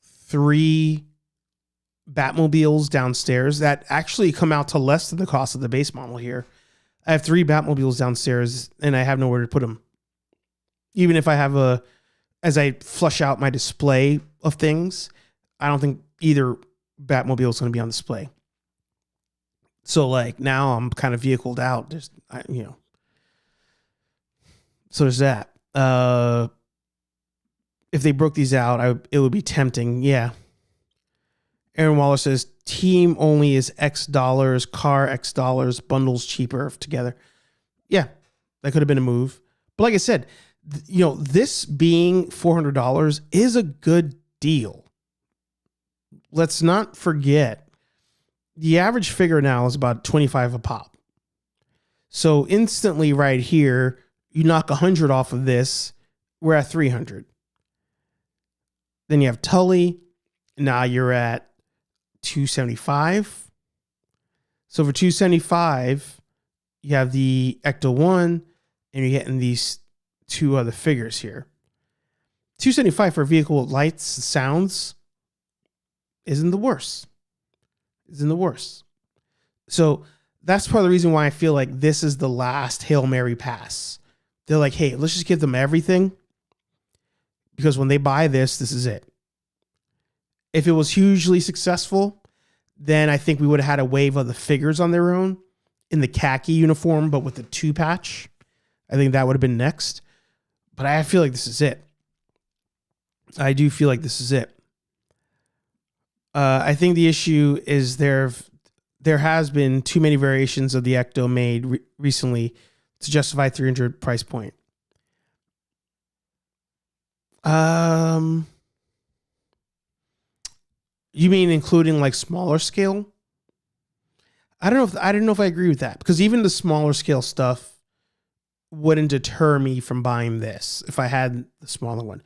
3 Batmobiles downstairs that actually come out to less than the cost of the base model here. I have 3 Batmobiles downstairs, and I have nowhere to put them. Even if I have as I flush out my display of things, I don't think either Batmobile is going to be on display. So now I'm kind of vehicled out. So there's that. If they broke these out, it would be tempting. Yeah. Aaron Waller says, team only is X dollars, car X dollars, bundles cheaper together. Yeah, that could have been a move. But like I said, this being $400 is a good deal. Let's not forget, the average figure now is about $25 a pop. So instantly right here, you knock 100 off of this, we're at 300. Then you have Tully. Now you're at 275. So for 275, you have the Ecto 1, and you're getting these 2 other figures here. $275 for a vehicle with lights and sounds isn't the worst. So that's part of the reason why I feel like this is the last Hail Mary pass. They're like, hey, let's just give them everything, because when they buy this is it. If it was hugely successful, then I think we would have had a wave of the figures on their own in the khaki uniform, but with the 2 patch. I think that would have been next. But I feel like this is it. I do feel like this is it. I think the issue is there has been too many variations of the Ecto made recently to justify $300 price point. You mean including like smaller scale? I don't know if I agree with that, because even the smaller scale stuff wouldn't deter me from buying this if I had the smaller one.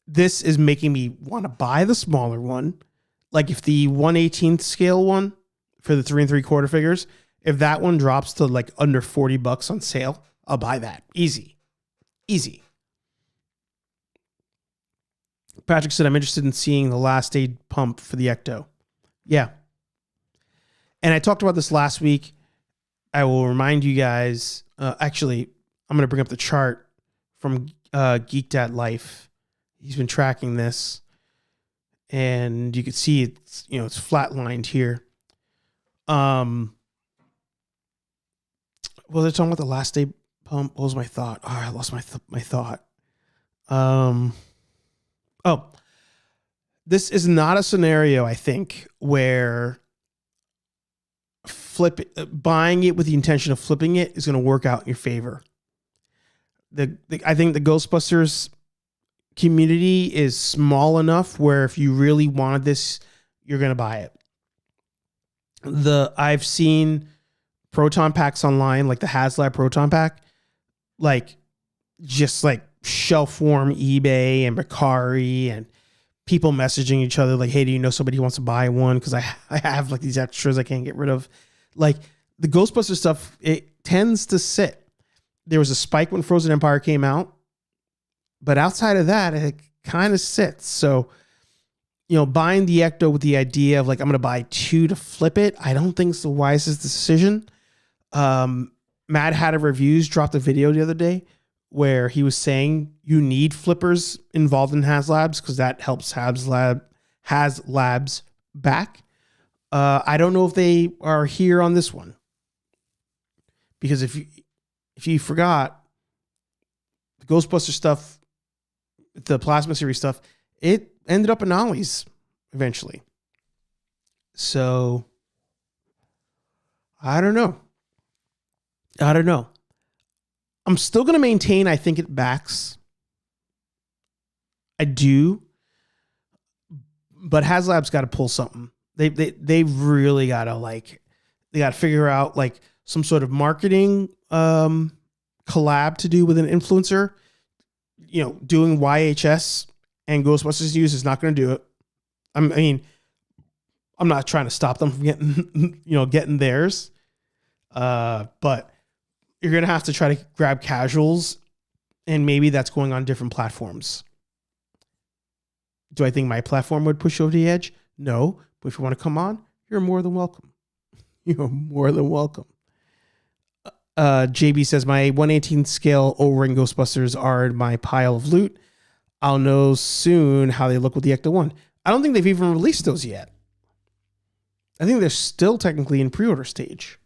This is making me want to buy the smaller one. Like if the 1/18th scale one for the 3 3/4 figures, if that one drops to like under $40 on sale, I'll buy that. Easy. Patrick said, I'm interested in seeing the last aid pump for the Ecto. Yeah. And I talked about this last week. I will remind you guys, actually, I'm going to bring up the chart from Geeked at Life. He's been tracking this, and you can see it's flatlined here. Well, they're talking about the last day pump. What was my thought? Oh, I lost my thought. This is not a scenario, I think, where buying it with the intention of flipping it is going to work out in your favor. I think the Ghostbusters community is small enough where if you really wanted this, you're going to buy it. I've seen proton packs online, like the Haslabs proton pack, like just like shelf form eBay and Mercari, and people messaging each other like, hey, do you know somebody who wants to buy one? Because I have like these extras I can't get rid of. Like the Ghostbusters stuff, it tends to sit. There was a spike when Frozen Empire came out, but outside of that, it kind of sits. So, buying the Ecto with the idea of like, I'm going to buy 2 to flip it, I don't think it's the wisest decision. Mad Hatter Reviews dropped a video the other day where he was saying you need flippers involved in Haslabs because that helps Haslabs back. I don't know if they are here on this one, because if you forgot, the Ghostbuster stuff, the Plasma series stuff, it ended up in Ollie's eventually. So I don't know. I'm still going to maintain I think it backs. I do. But Haslabs got to pull something. They really got to they got to figure out like some sort of marketing collab to do with an influencer. Doing YHS and Ghostbusters news is not going to do it. I mean, I'm not trying to stop them from getting theirs. But you're going to have to try to grab casuals, and maybe that's going on different platforms. Do I think my platform would push over the edge? No. But if you want to come on, you're more than welcome. You're more than welcome. JB says, my 1/18th scale O-ring Ghostbusters are in my pile of loot. I'll know soon how they look with the Ecto 1. I don't think they've even released those yet. I think they're still technically in pre-order stage.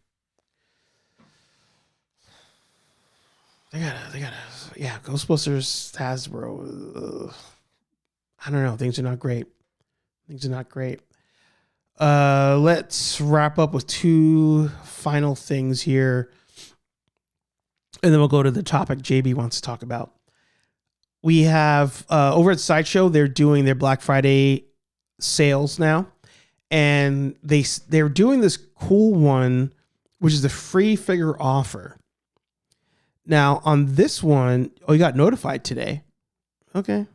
They gotta, yeah, Ghostbusters, Hasbro. I don't know. Things are not great. Let's wrap up with 2 final things here, and then we'll go to the topic JB wants to talk about. We have over at Sideshow, they're doing their Black Friday sales now, and they're doing this cool one, which is the free figure offer. Now on this one, you got notified today. Okay.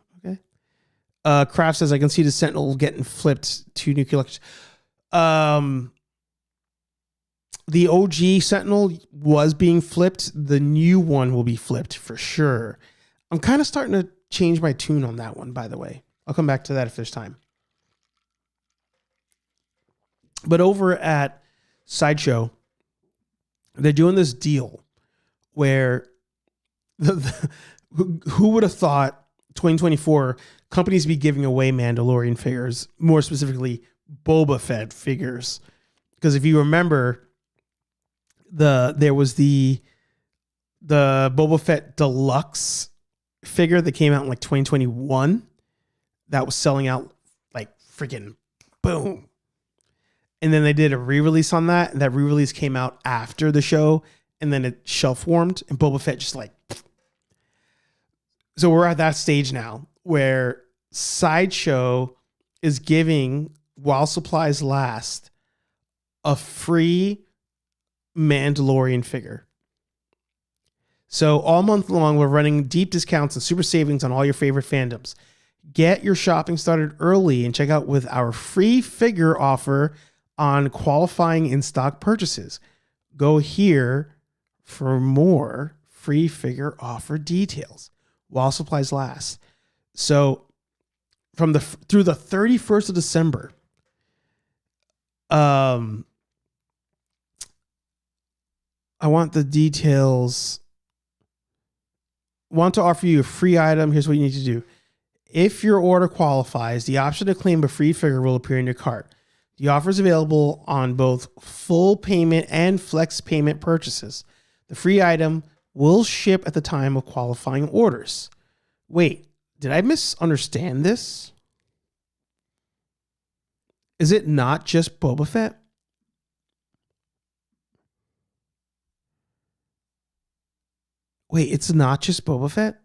Kraft says, I can see the Sentinel getting flipped to new collections. The OG Sentinel was being flipped. The new one will be flipped for sure. I'm kind of starting to change my tune on that one, by the way. I'll come back to that if there's time. But over at Sideshow, they're doing this deal where who would have thought 2024 companies be giving away Mandalorian figures, more specifically Boba Fett figures. Because if you remember, there was the Boba Fett Deluxe figure that came out in like 2021 that was selling out like freaking boom. And then they did a re-release on that, and that re-release came out after the show, and then it shelf warmed, and Boba Fett just like. So we're at that stage now where Sideshow is giving, while supplies last, a free Mandalorian figure. So all month long, we're running deep discounts and super savings on all your favorite fandoms. Get your shopping started early and check out with our free figure offer on qualifying in-stock purchases. Go here for more free figure offer details while supplies last. So through the 31st of December, I want the details. Want to offer you a free item. Here's what you need to do. If your order qualifies, the option to claim a free figure will appear in your cart. The offer is available on both full payment and flex payment purchases. The free item will ship at the time of qualifying orders. Wait, did I misunderstand this? Is it not just Boba Fett? Wait, it's not just Boba Fett?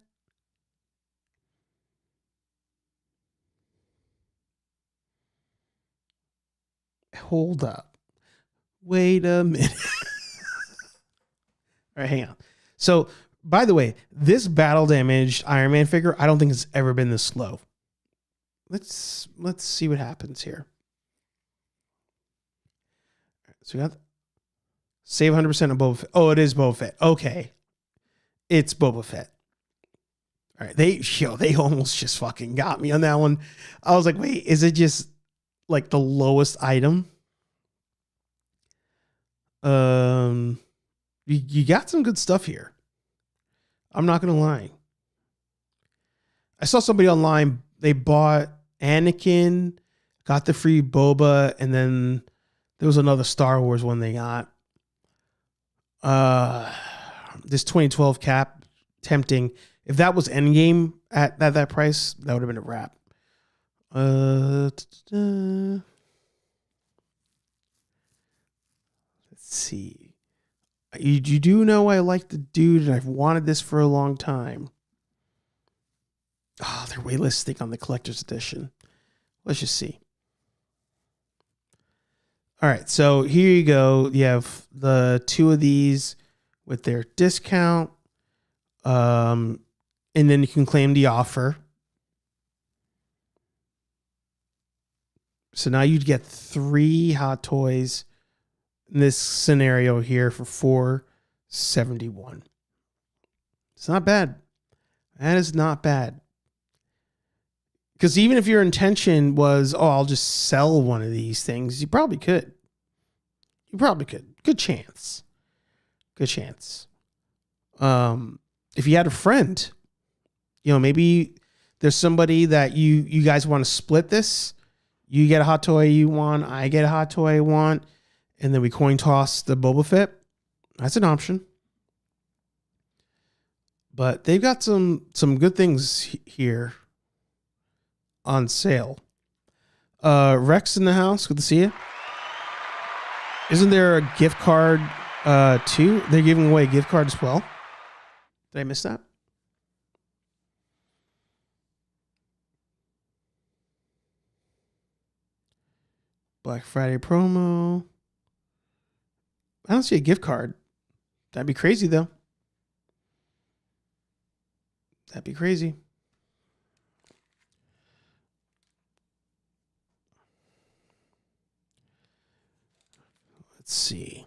Hold up. Wait a minute. All right, hang on. So, by the way, this battle damaged Iron Man figure, I don't think it's ever been this slow. Let's see what happens here. So we got save 100% of Boba Fett. Oh, it is Boba Fett. Okay. It's Boba Fett. All right. They almost just fucking got me on that one. I was like, wait, is it just like the lowest item? You got some good stuff here. I'm not going to lie. I saw somebody online, they bought Anakin, got the free Boba, and then there was another Star Wars one they got. This 2012 cap, tempting. If that was Endgame at that price, that would have been a wrap. Let's see. You do know I like the dude, and I've wanted this for a long time. Oh, they're waitlisting on the collector's edition. Let's just see. All right, so here you go. You have the two of these with their discount. And then you can claim the offer. So now you'd get 3 Hot Toys in this scenario here for $471. It's not bad. That is not bad. Because even if your intention was, I'll just sell one of these things, you probably could. You probably could. Good chance. Good chance. If you had a friend, maybe there's somebody that you guys want to split this. You get a Hot Toy you want, I get a Hot Toy I want, and then we coin toss the Boba Fett. That's an option. But they've got some good things here on sale. Rex in the house. Good to see you. Isn't there a gift card too? They're giving away a gift card as well. Did I miss that? Black Friday promo. I don't see a gift card. That'd be crazy, though. That'd be crazy. Let's see.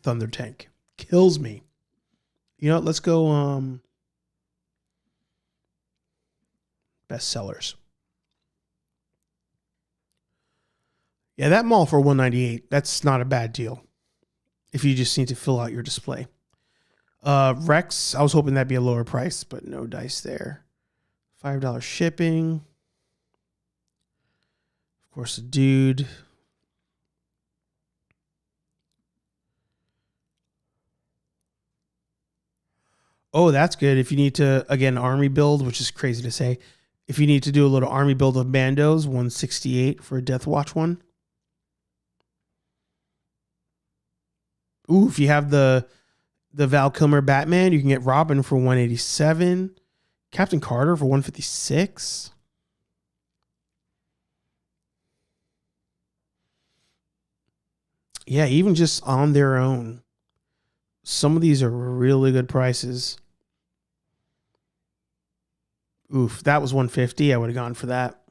Thunder Tank. Kills me. You know what? Let's go best sellers. Yeah, that mall for $198. That's not a bad deal. If you just need to fill out your display. Rex, I was hoping that'd be a lower price, but no dice there. $5 shipping. Of course, a dude. Oh, that's good. If you need to, again, army build, which is crazy to say. If you need to do a little army build of Bandos, $168 for a Death Watch one. Ooh, if you have the Val Kilmer Batman, you can get Robin for $187. Captain Carter for $156. Yeah, even just on their own. Some of these are really good prices. Oof, that was $150. I would have gone for that.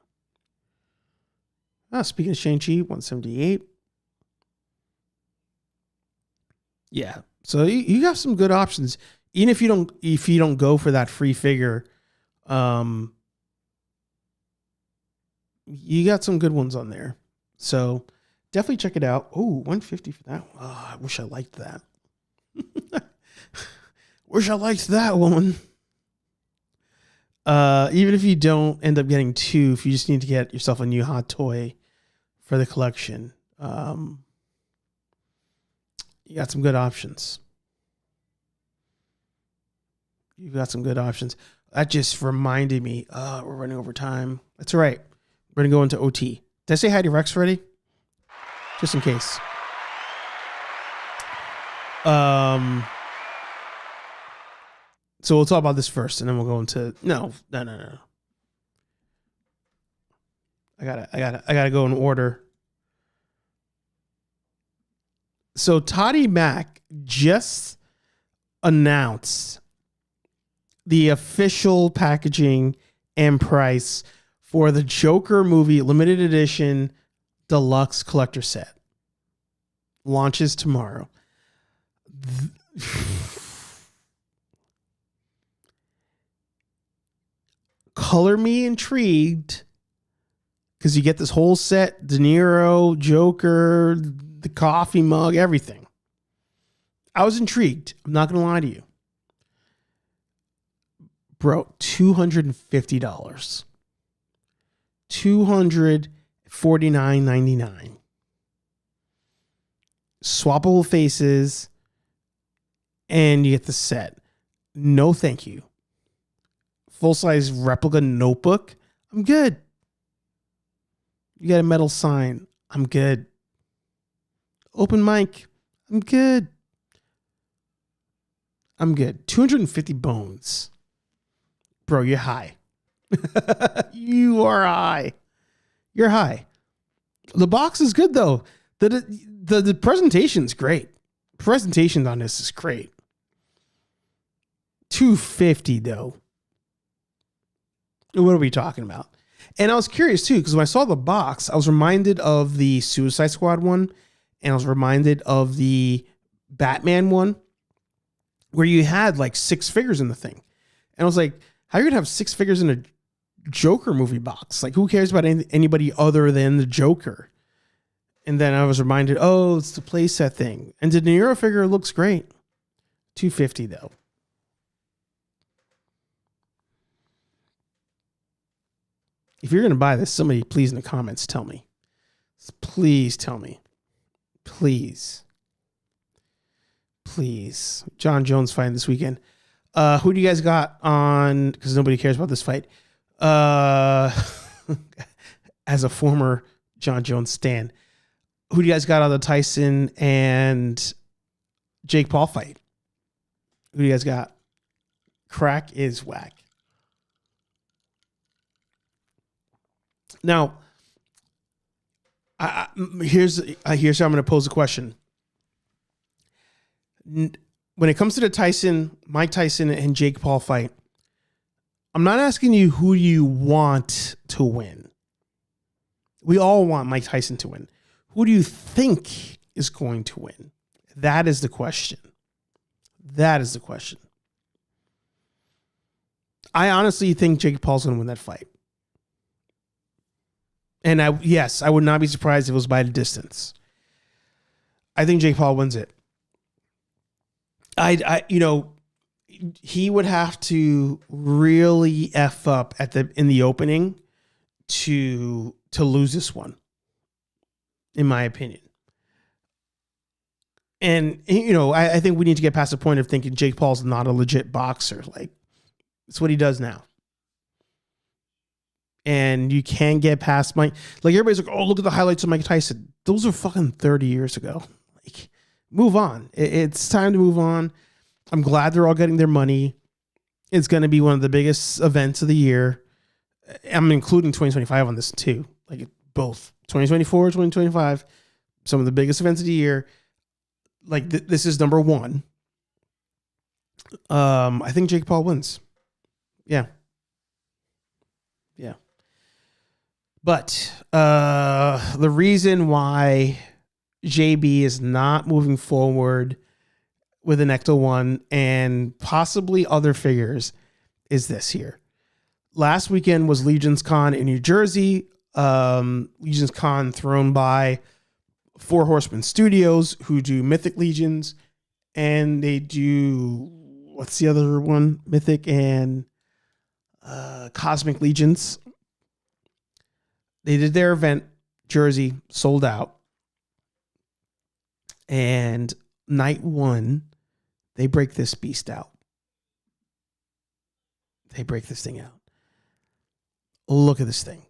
Speaking of Shang-Chi, $178. Yeah. So you have some good options. Even if you don't go for that free figure, you got some good ones on there. So definitely check it out. Oh, $150 for that. Oh, I wish I liked that. Wish I liked that one. Even if you don't end up getting two, if you just need to get yourself a new hot toy for the collection, you got some good options. You've got some good options. That just reminded me, we're running over time. That's all right. We're going to go into OT. Did I say hi to Rex already? Just in case. So we'll talk about this first, and then we'll go into no. I gotta go in order. So Toddy Mac just announced the official packaging and price for the Joker movie limited edition deluxe collector set. Launches tomorrow. Color me intrigued, because you get this whole set: De Niro, Joker, the coffee mug, everything. I was intrigued. I'm not going to lie to you. Bro, $250. $249.99. Swappable faces, and you get the set. No thank you. Full-size replica notebook. I'm good. You got a metal sign. I'm good. Open mic. I'm good. 250 bones. Bro, you're high. You are high. You're high. The box is good, though. The presentation's great. Presentation on this is great. $250, though. What are we talking about? And I was curious, too, because when I saw the box, I was reminded of the Suicide Squad one, and I was reminded of the Batman one, where you had like 6 figures in the thing. And I was like, how are you going to have 6 figures in a Joker movie box? Like, who cares about anybody other than the Joker? And then I was reminded, oh, it's the playset thing. And the De Niro figure looks great. $250, though. If you're going to buy this, somebody please in the comments tell me. Please tell me. Please. John Jones fighting this weekend. Who do you guys got on? Because nobody cares about this fight. As a former John Jones stan, who do you guys got on the Tyson and Jake Paul fight? Who do you guys got? Crack is whack. Now, here's how I'm going to pose a question. When it comes to the Mike Tyson and Jake Paul fight, I'm not asking you who you want to win. We all want Mike Tyson to win. Who do you think is going to win? That is the question. That is the question. I honestly think Jake Paul's going to win that fight. And I would not be surprised if it was by the distance. I think Jake Paul wins it. He would have to really F up in the opening to lose this one, in my opinion. And, I think we need to get past the point of thinking Jake Paul's not a legit boxer. Like, it's what he does now. And you can't get past everybody's like, oh, look at the highlights of Mike Tyson. Those are fucking 30 years ago. Like, move on. It's time to move on. I'm glad they're all getting their money. It's going to be one of the biggest events of the year. I'm including 2025 on this too. Like, both 2024, 2025, some of the biggest events of the year. Like, this is number one. I think Jake Paul wins. Yeah. But the reason why JB is not moving forward with an Ecto 1 and possibly other figures is this here. Last weekend was Legion's Con in New Jersey. Legion's Con thrown by Four Horsemen Studios, who do Mythic Legions, and they do, what's the other one? Mythic and Cosmic Legions. They did their event, Jersey, sold out. And night one, they break this beast out. They break this thing out. Look at this thing.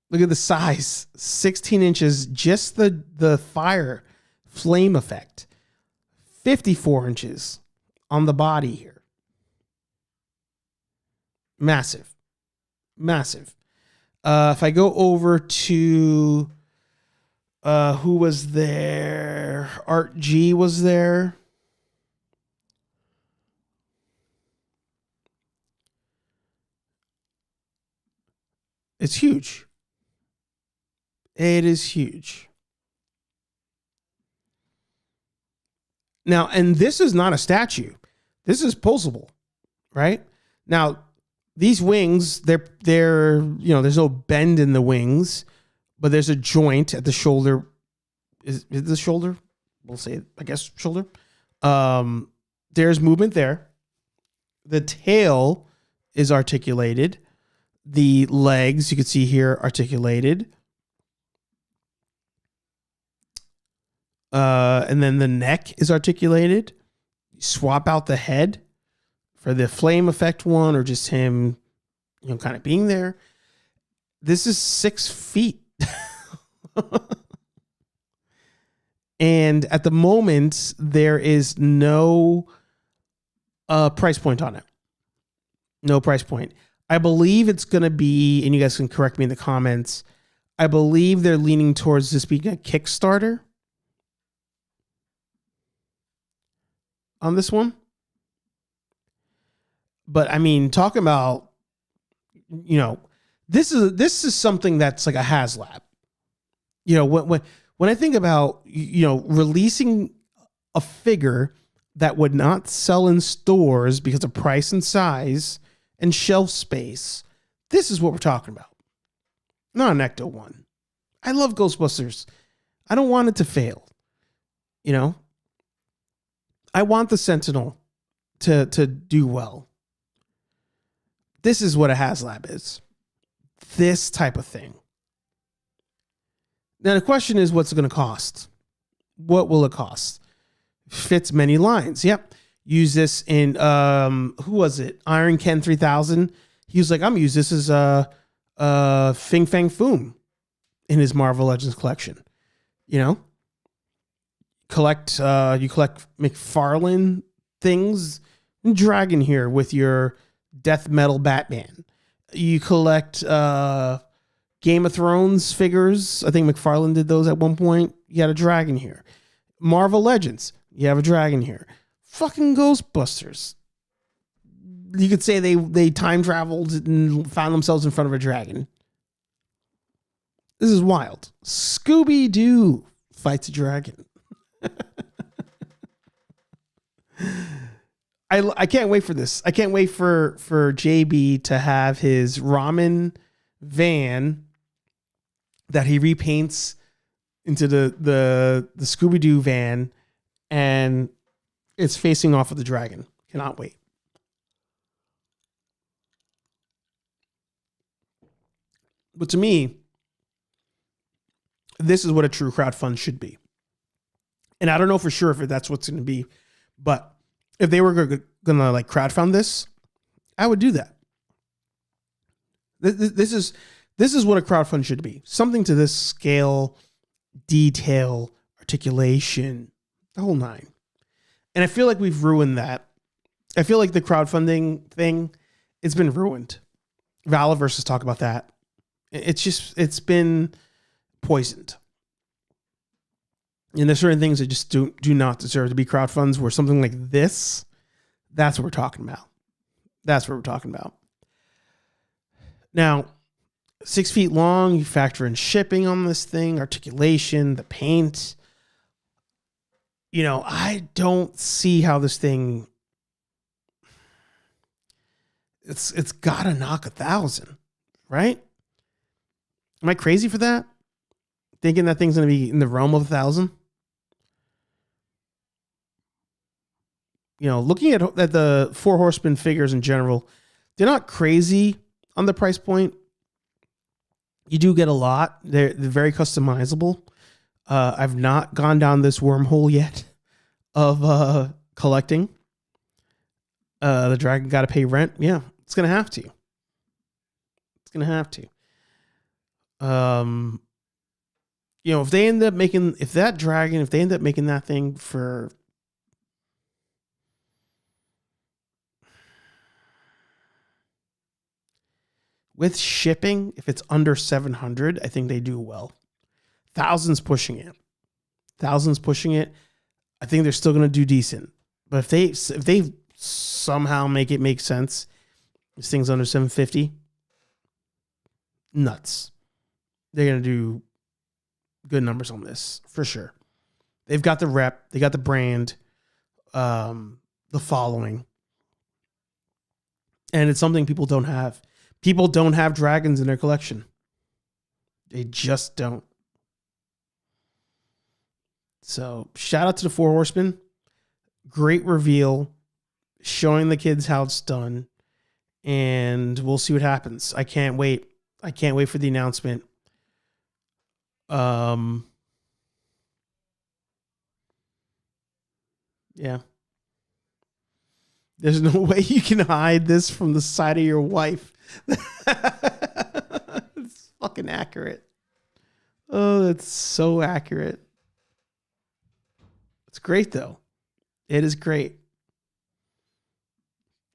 Look at the size. 16 inches, just the fire flame effect. 54 inches on the body here. Massive. If I go over to who was there? Art G was there. It's huge. It is huge. Now, and this is not a statue. This is posable, right? Now, these wings, they're there's no bend in the wings, but there's a joint at the shoulder. Is the shoulder? We'll say, I guess, shoulder. There's movement there. The tail is articulated. The legs, you can see here, articulated. And then the neck is articulated. Swap out the head for the flame effect one, or just him, kind of being there. This is 6 feet. And at the moment, there is no price point on it. No price point. I believe it's going to be, and you guys can correct me in the comments, I believe they're leaning towards this being a Kickstarter on this one. But I mean, talking about, this is something that's like a Haslab. When I think about, releasing a figure that would not sell in stores because of price and size and shelf space, this is what we're talking about. Not an Ecto 1. I love Ghostbusters. I don't want it to fail. I want the Sentinel to do well. This is what a Haslab is. This type of thing. Now the question is, what's it going to cost? What will it cost? Fits many lines. Yep. Use this in, who was it? Iron Ken 3000. He was like, I'm going to use this as a Fing Fang Foom in his Marvel Legends collection. You collect McFarlane things. Dragon here with your death metal Batman. You collect Game of Thrones figures. I think McFarlane did those at one point. You got a dragon here. Marvel Legends. You have a dragon here. Fucking Ghostbusters. You could say they time traveled and found themselves in front of a dragon. This is wild. Scooby-Doo fights a dragon. I can't wait for this. I can't wait for JB to have his ramen van that he repaints into the Scooby-Doo van, and it's facing off of the dragon. Cannot wait. But to me, this is what a true crowdfund should be. And I don't know for sure if that's what's going to be, but if they were going to like crowdfund this, I would do that. This is what a crowdfund should be. Something to this scale, detail, articulation, the whole nine. And I feel like we've ruined that. I feel like the crowdfunding thing, it's been ruined. Valaverse talk about that. It's been poisoned. And there's certain things that just do not deserve to be crowdfunds, where something like this, that's what we're talking about. That's what we're talking about. Now, 6 feet long, you factor in shipping on this thing, articulation, the paint. You know, I don't see how this thing, it's got to knock 1,000, right? Am I crazy for that? Thinking that thing's going to be in the realm of 1,000? You know, looking at the Four Horsemen figures in general, they're not crazy on the price point. You do get a lot. They're very customizable. I've not gone down this wormhole yet of collecting. The dragon got to pay rent. Yeah, it's going to have to. It's going to have to. You know, if they end up making that thing for with shipping, if it's under 700, I think they do well. Thousands pushing it. I think they're still going to do decent. But if they somehow make it make sense, this thing's under 750, nuts. They're going to do good numbers on this for sure. They've got the rep, they got the brand, the following, and it's something people don't have. People don't have dragons in their collection. They just don't. So shout out to the Four Horsemen. Great reveal, showing the kids how it's done, and we'll see what happens. I can't wait. I can't wait for the announcement. Yeah. There's no way you can hide this from the sight of your wife. It's fucking accurate. Oh, that's so accurate. It's great though. It is great.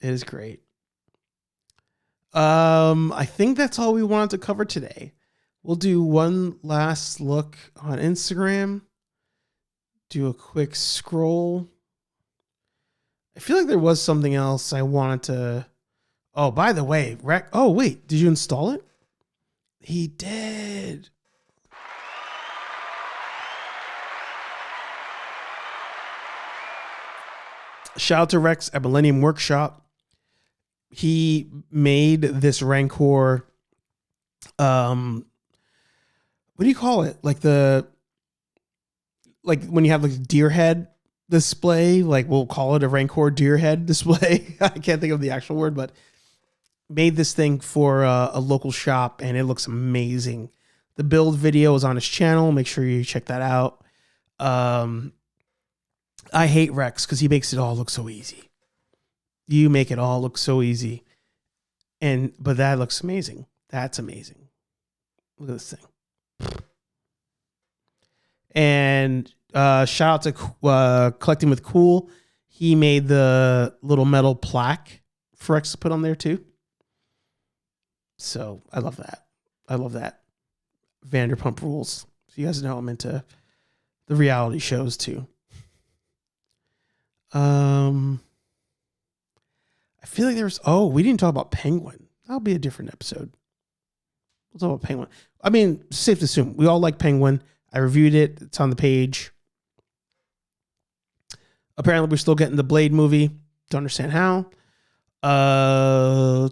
It is great. I think that's all we wanted to cover today. We'll do one last look on Instagram. Do a quick scroll. I feel like there was something else I wanted to... Oh, by the way, Oh, wait. Did you install it? He did. Shout out to Rex at Millennium Workshop. He made this Rancor... what do you call it? Like when you have like deer head display, like we'll call it a Rancor deer head display. I can't think of the actual word, but made this thing for a local shop, and it looks amazing. The build video is on his channel. Make sure you check that out. I hate Rex because he makes it all look so easy. You make it all look so easy. But that looks amazing. That's amazing. Look at this thing. And shout out to Collecting with Cool. He made the little metal plaque for Rex to put on there too. So I love that. I love that. Vanderpump Rules. So you guys know I'm into the reality shows too. I feel like we didn't talk about Penguin. That'll be a different episode. We'll talk about Penguin. I mean, safe to assume we all like Penguin. I reviewed it. It's on the page. Apparently, we're still getting the Blade movie. Don't understand how. I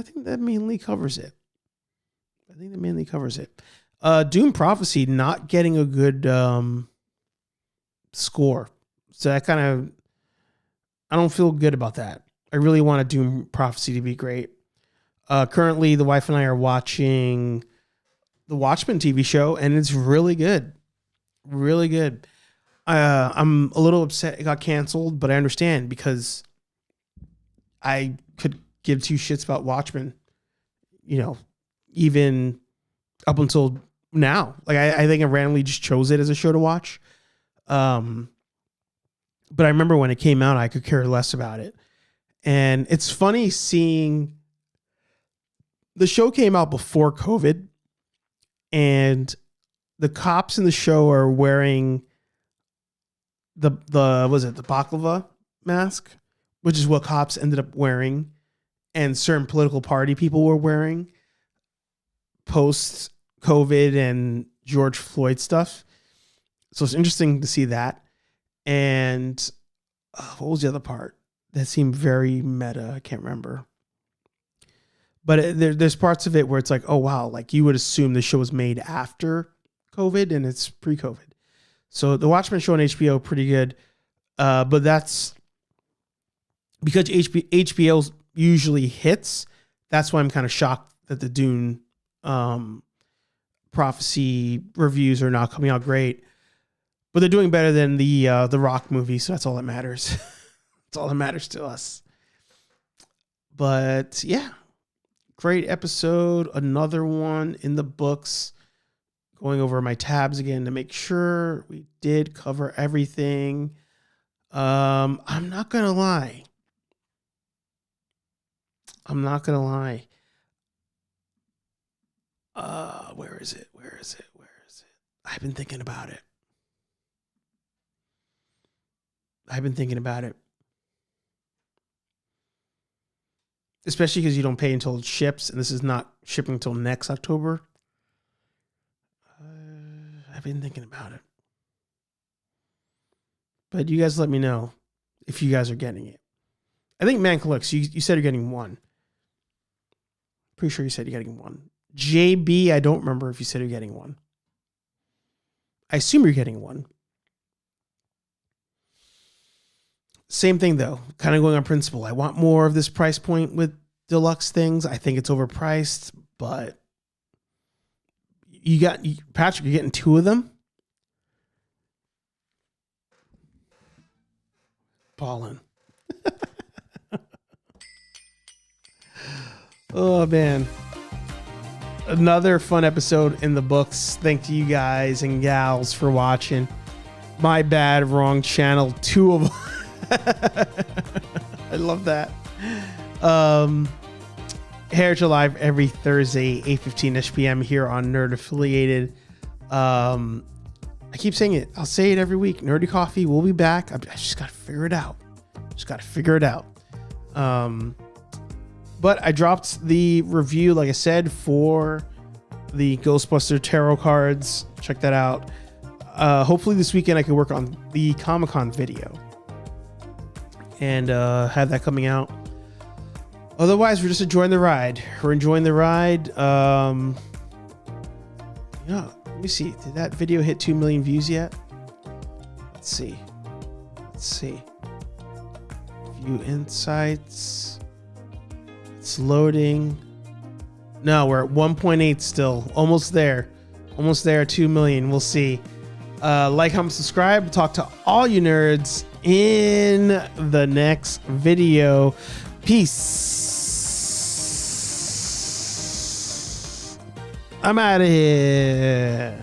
think that mainly covers it. Doom Prophecy not getting a good score. So that kind of, I don't feel good about that. I really want a Doom Prophecy to be great. Currently, the wife and I are watching the Watchmen TV show, and it's really good. Really good. I'm a little upset it got canceled, but I understand because I could give two shits about Watchmen, even up until now. Like I think I randomly just chose it as a show to watch. But I remember when it came out, I could care less about it. And it's funny seeing the show came out before COVID, and the cops in the show are wearing the baklava mask, which is what cops ended up wearing, and certain political party people were wearing post COVID and George Floyd stuff. So it's interesting to see that. And what was the other part that seemed very meta? I can't remember. But there's parts of it where it's like, oh, wow, like you would assume the show was made after COVID and it's pre-COVID. So the Watchmen show on HBO, pretty good. But that's because HBO usually hits. That's why I'm kind of shocked that the Dune Prophecy reviews are not coming out great. But they're doing better than the Rock movie, so that's all that matters. That's all that matters to us. But yeah, great episode. Another one in the books. Going over my tabs again to make sure we did cover everything. I'm not gonna lie. Where is it? I've been thinking about it. Especially because you don't pay until it ships, and this is not shipping until next October. I've been thinking about it. But you guys let me know if you guys are getting it. I think Man Collects, you said you're getting one. Pretty sure you said you're getting one. JB, I don't remember if you said you're getting one. I assume you're getting one. Same thing though, kind of going on principle. I want more of this price point with deluxe things. I think it's overpriced, but Patrick, you're getting two of them? Ballin'. Oh, man. Another fun episode in the books. Thank you guys and gals for watching. My bad, wrong channel. Two of them. I love that. HeyArcher Live every Thursday, 8:15 p.m. here on Nerd Affiliated. I keep saying it. I'll say it every week. Nerdy Coffee will be back. I just got to figure it out. But I dropped the review, like I said, for the Ghostbuster Tarot cards. Check that out. Hopefully this weekend I can work on the Comic-Con video and have that coming out. Otherwise, we're just enjoying the ride. Yeah, let me see. Did that video hit 2 million views yet? Let's see. View insights. It's loading. No, we're at 1.8 still. Almost there. 2 million. We'll see. Like, comment, subscribe. Talk to all you nerds in the next video. Peace. I'm out of here.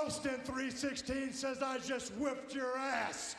Austin 316 says I just whipped your ass.